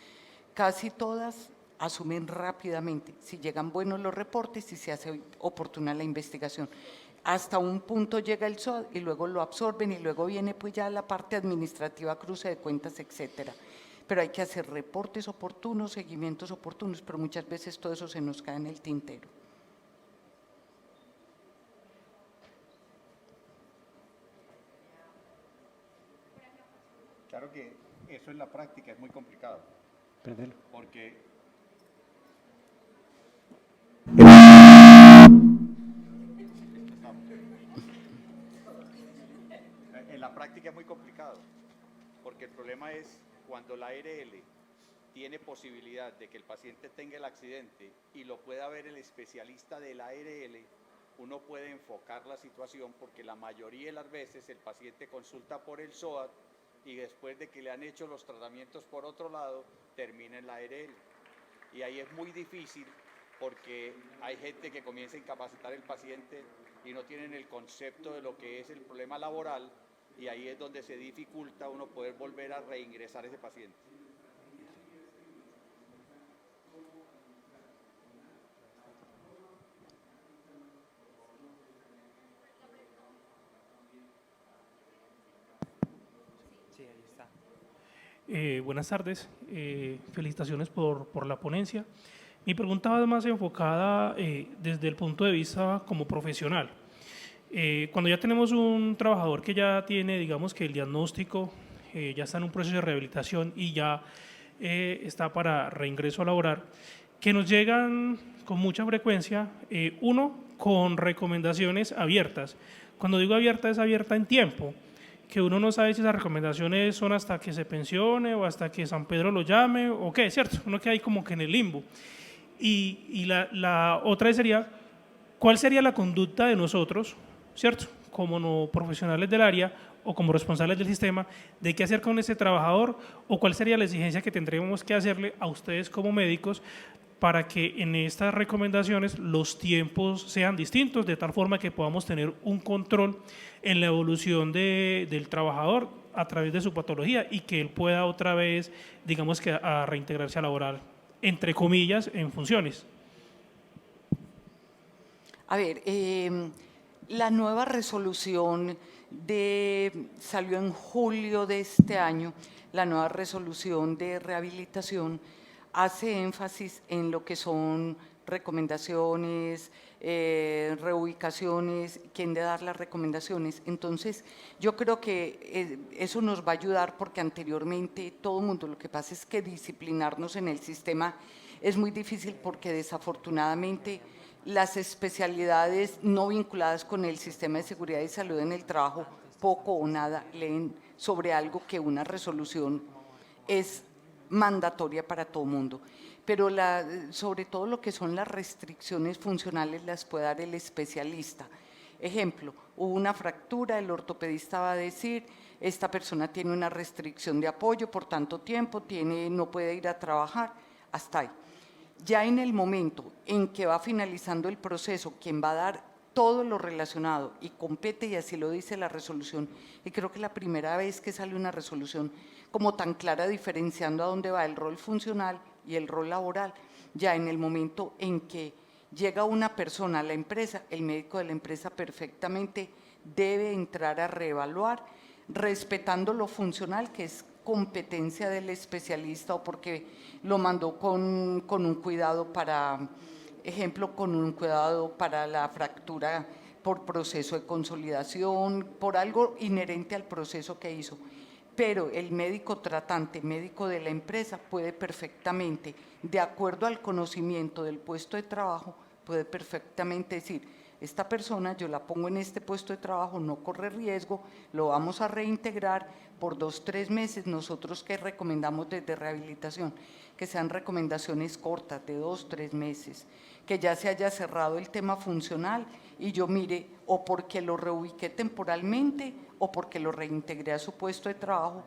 casi todas asumen rápidamente, si llegan buenos los reportes y se hace oportuna la investigación. Hasta un punto llega el SOAT y luego lo absorben y luego viene pues ya la parte administrativa, cruce de cuentas, etcétera. Pero hay que hacer reportes oportunos, seguimientos oportunos, pero muchas veces todo eso se nos cae en el tintero. Claro que eso en la práctica es muy complicado. Prendelo. Porque en la práctica es muy complicado, porque el problema es cuando la ARL tiene posibilidad de que el paciente tenga el accidente y lo pueda ver el especialista de la ARL, uno puede enfocar la situación, porque la mayoría de las veces el paciente consulta por el SOAT y después de que le han hecho los tratamientos por otro lado, termina en la ARL. Y ahí es muy difícil, porque hay gente que comienza a incapacitar al paciente y no tienen el concepto de lo que es el problema laboral, y ahí es donde se dificulta uno poder volver a reingresar a ese paciente. Sí, ahí está. Buenas tardes, felicitaciones por la ponencia. Mi pregunta va más enfocada desde el punto de vista como profesional. Cuando ya tenemos un trabajador que ya tiene, digamos que el diagnóstico, ya está en un proceso de rehabilitación y ya está para reingreso a laborar, que nos llegan con mucha frecuencia, uno, con recomendaciones abiertas. Cuando digo abierta, es abierta en tiempo, que uno no sabe si esas recomendaciones son hasta que se pensione o hasta que San Pedro lo llame o qué, ¿cierto? Uno queda ahí como que en el limbo. Y la otra sería, ¿cuál sería la conducta de nosotros, ¿cierto?, como no profesionales del área o como responsables del sistema, de qué hacer con ese trabajador, o cuál sería la exigencia que tendríamos que hacerle a ustedes como médicos para que en estas recomendaciones los tiempos sean distintos, de tal forma que podamos tener un control en la evolución del trabajador a través de su patología y que él pueda otra vez, digamos que a reintegrarse a laboral, entre comillas, en funciones? A ver, la nueva resolución salió en julio de este año, la nueva resolución de rehabilitación hace énfasis en lo que son recomendaciones, reubicaciones, quién de dar las recomendaciones. Entonces, yo creo que eso nos va a ayudar porque anteriormente todo el mundo, lo que pasa es que disciplinarnos en el sistema es muy difícil porque desafortunadamente las especialidades no vinculadas con el sistema de seguridad y salud en el trabajo poco o nada leen sobre algo que una resolución es mandatoria para todo el mundo. Pero sobre todo lo que son las restricciones funcionales las puede dar el especialista. Ejemplo, hubo una fractura, el ortopedista va a decir, esta persona tiene una restricción de apoyo por tanto tiempo, no puede ir a trabajar, hasta ahí. Ya en el momento en que va finalizando el proceso, quien va a dar todo lo relacionado y compete, y así lo dice la resolución, y creo que la primera vez que sale una resolución como tan clara diferenciando a dónde va el rol funcional y el rol laboral, ya en el momento en que llega una persona a la empresa, el médico de la empresa perfectamente debe entrar a reevaluar, respetando lo funcional, que es competencia del especialista o porque lo mandó con un cuidado para, ejemplo, con un cuidado para la fractura por proceso de consolidación, por algo inherente al proceso que hizo. Pero el médico tratante, médico de la empresa, puede perfectamente, de acuerdo al conocimiento del puesto de trabajo, puede perfectamente decir, esta persona yo la pongo en este puesto de trabajo, no corre riesgo, lo vamos a reintegrar por 2 o 3 meses. Nosotros que recomendamos desde rehabilitación, que sean recomendaciones cortas de 2 o 3 meses, que ya se haya cerrado el tema funcional y yo mire o porque lo reubiqué temporalmente o porque lo reintegré a su puesto de trabajo,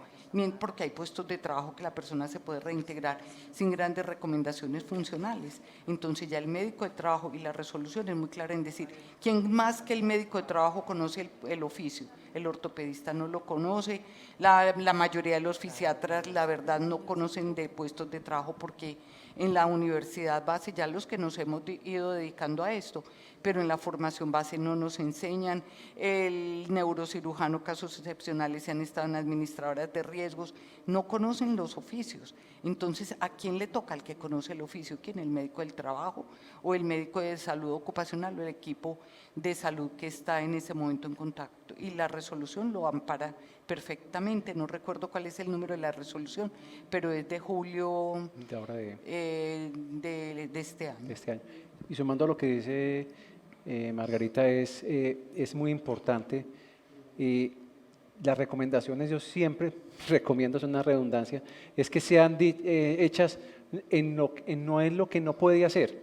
porque hay puestos de trabajo que la persona se puede reintegrar sin grandes recomendaciones funcionales. Entonces ya el médico de trabajo, y la resolución es muy clara en decir, ¿quién más que el médico de trabajo conoce el oficio? El ortopedista no lo conoce, la mayoría de los fisiatras la verdad no conocen de puestos de trabajo porque en la universidad base, ya los que nos hemos ido dedicando a esto, pero en la formación base no nos enseñan, el neurocirujano, casos excepcionales, se han estado en administradoras de riesgos, no conocen los oficios. Entonces, ¿a quién le toca? Al que conoce el oficio, ¿quién? El médico del trabajo o el médico de salud ocupacional o el equipo de salud que está en ese momento en contacto. Y la resolución lo ampara perfectamente, no recuerdo cuál es el número de la resolución, pero es de julio de, ahora de este año. de este año. Y sumando a lo que dice Margarita, es muy importante. Las recomendaciones yo siempre recomiendo, es una redundancia, es que sean hechas no en lo que no puede hacer,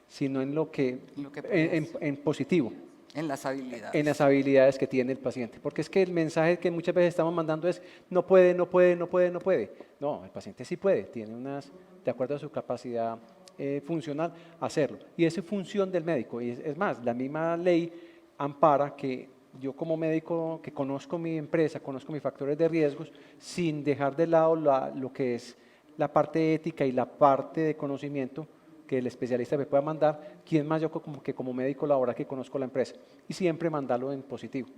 sino en lo que en positivo. En las habilidades. En las habilidades que tiene el paciente. Porque es que el mensaje que muchas veces estamos mandando es no puede, no puede, no puede, no puede. No, el paciente sí puede, tiene de acuerdo a su capacidad funcional, hacerlo. Y esa es función del médico. Y es más, la misma ley ampara que yo como médico que conozco mi empresa, conozco mis factores de riesgos, sin dejar de lado lo que es la parte ética y la parte de conocimiento que el especialista me pueda mandar, quién más yo como médico laboral que conozco la empresa, y siempre mandarlo en positivo.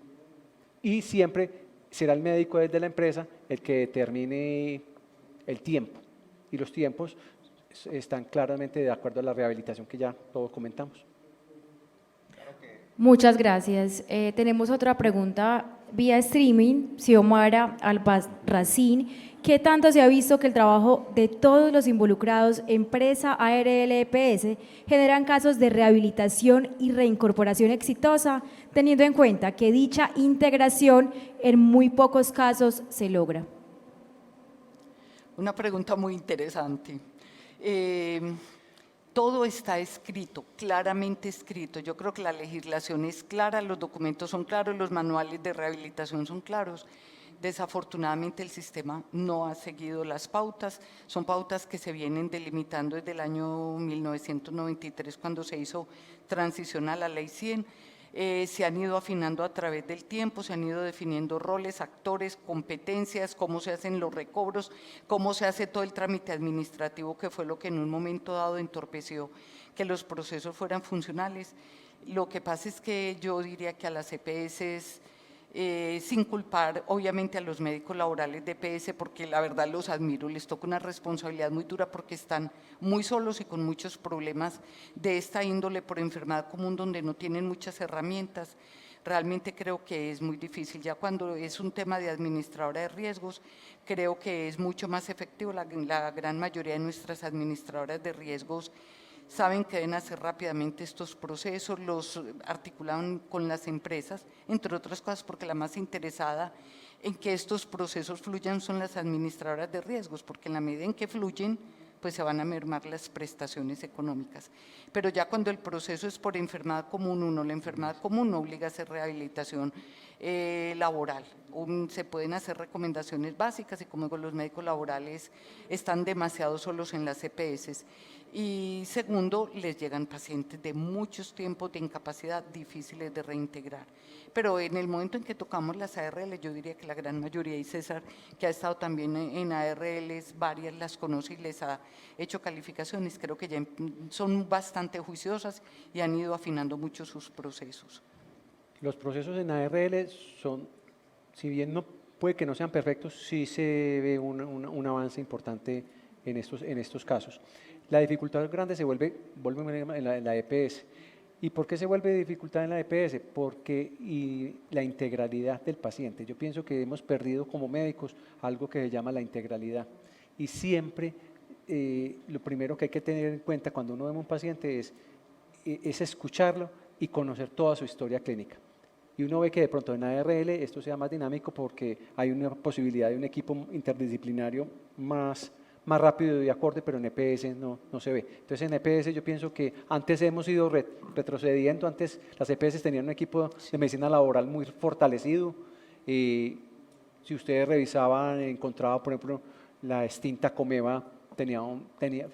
Y siempre será el médico desde la empresa el que determine el tiempo, y los tiempos están claramente de acuerdo a la rehabilitación que ya todos comentamos. Muchas gracias. Tenemos otra pregunta vía streaming, Xiomara Albarracín. ¿Qué tanto se ha visto que el trabajo de todos los involucrados, empresa, ARLPS, generan casos de rehabilitación y reincorporación exitosa, teniendo en cuenta que dicha integración en muy pocos casos se logra? Una pregunta muy interesante. Todo está escrito, claramente escrito. Yo creo que la legislación es clara, los documentos son claros, los manuales de rehabilitación son claros. Desafortunadamente el sistema no ha seguido las pautas, son pautas que se vienen delimitando desde el año 1993 cuando se hizo transición a la Ley 100. Se han ido afinando a través del tiempo, se han ido definiendo roles, actores, competencias, cómo se hacen los recobros, cómo se hace todo el trámite administrativo, que fue lo que en un momento dado entorpeció que los procesos fueran funcionales. Lo que pasa es que yo diría que a las EPS sin culpar obviamente a los médicos laborales de EPS, porque la verdad los admiro, les toca una responsabilidad muy dura porque están muy solos y con muchos problemas de esta índole por enfermedad común donde no tienen muchas herramientas. Realmente creo que es muy difícil. Ya cuando es un tema de administradora de riesgos, creo que es mucho más efectivo. La gran mayoría de nuestras administradoras de riesgos saben que deben hacer rápidamente estos procesos, los articulan con las empresas, entre otras cosas porque la más interesada en que estos procesos fluyan son las administradoras de riesgos, porque en la medida en que fluyen, pues se van a mermar las prestaciones económicas. Pero ya cuando el proceso es por enfermedad común, la enfermedad común no obliga a hacer rehabilitación laboral. Se pueden hacer recomendaciones básicas y como digo, los médicos laborales están demasiado solos en las EPS. Y segundo, les llegan pacientes de muchos tiempos de incapacidad difíciles de reintegrar. Pero en el momento en que tocamos las ARL, yo diría que la gran mayoría, y César, que ha estado también en ARLs, varias las conoce y les ha hecho calificaciones, creo que ya son bastante juiciosas y han ido afinando mucho sus procesos. Los procesos en ARL son, si bien no puede que no sean perfectos, sí se ve un avance importante en estos casos. La dificultad grande se vuelve en la EPS. ¿Y por qué se vuelve dificultad en la EPS? Porque la integralidad del paciente. Yo pienso que hemos perdido como médicos algo que se llama la integralidad. Y siempre lo primero que hay que tener en cuenta cuando uno ve a un paciente es escucharlo y conocer toda su historia clínica. Y uno ve que de pronto en ARL esto sea más dinámico porque hay una posibilidad de un equipo interdisciplinario más rápido y acorde, pero en EPS no se ve. Entonces en EPS yo pienso que antes hemos ido retrocediendo, antes las EPS tenían un equipo de medicina laboral muy fortalecido. Si ustedes revisaban, encontraban por ejemplo la extinta Comeva,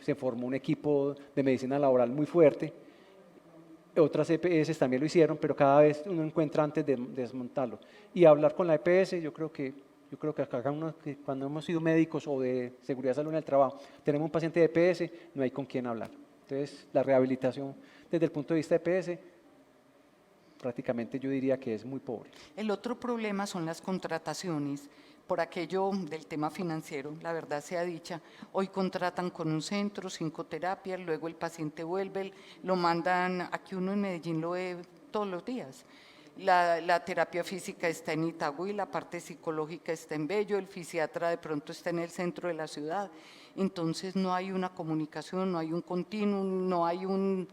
se formó un equipo de medicina laboral muy fuerte. Otras EPS también lo hicieron, pero cada vez uno encuentra antes de desmontarlo. Y hablar con la EPS, yo creo que acá cuando hemos sido médicos o de seguridad salud en el trabajo, tenemos un paciente de EPS, no hay con quién hablar. Entonces, la rehabilitación desde el punto de vista de EPS, prácticamente yo diría que es muy pobre. El otro problema son las contrataciones. Por aquello del tema financiero, la verdad sea dicha, hoy contratan con un centro, 5 terapias, luego el paciente vuelve, lo mandan, aquí uno en Medellín lo ve todos los días. La terapia física está en Itagüí, la parte psicológica está en Bello, el fisiatra de pronto está en el centro de la ciudad. Entonces no hay una comunicación, no hay un continuum, no hay un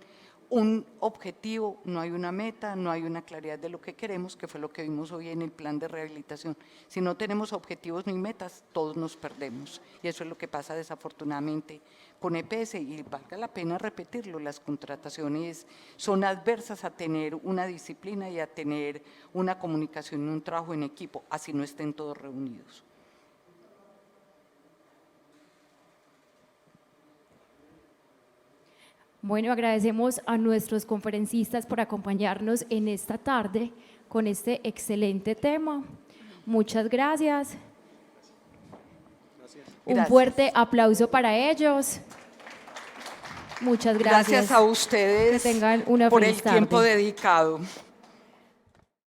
objetivo, no hay una meta, no hay una claridad de lo que queremos, que fue lo que vimos hoy en el plan de rehabilitación. Si no tenemos objetivos ni metas, todos nos perdemos. Y eso es lo que pasa desafortunadamente con EPS, y valga la pena repetirlo, las contrataciones son adversas a tener una disciplina y a tener una comunicación y un trabajo en equipo, así no estén todos reunidos. Bueno, agradecemos a nuestros conferencistas por acompañarnos en esta tarde con este excelente tema. Muchas gracias. Un fuerte aplauso para ellos. Muchas gracias. Gracias a ustedes que tengan una por feliz el tiempo tarde. dedicado.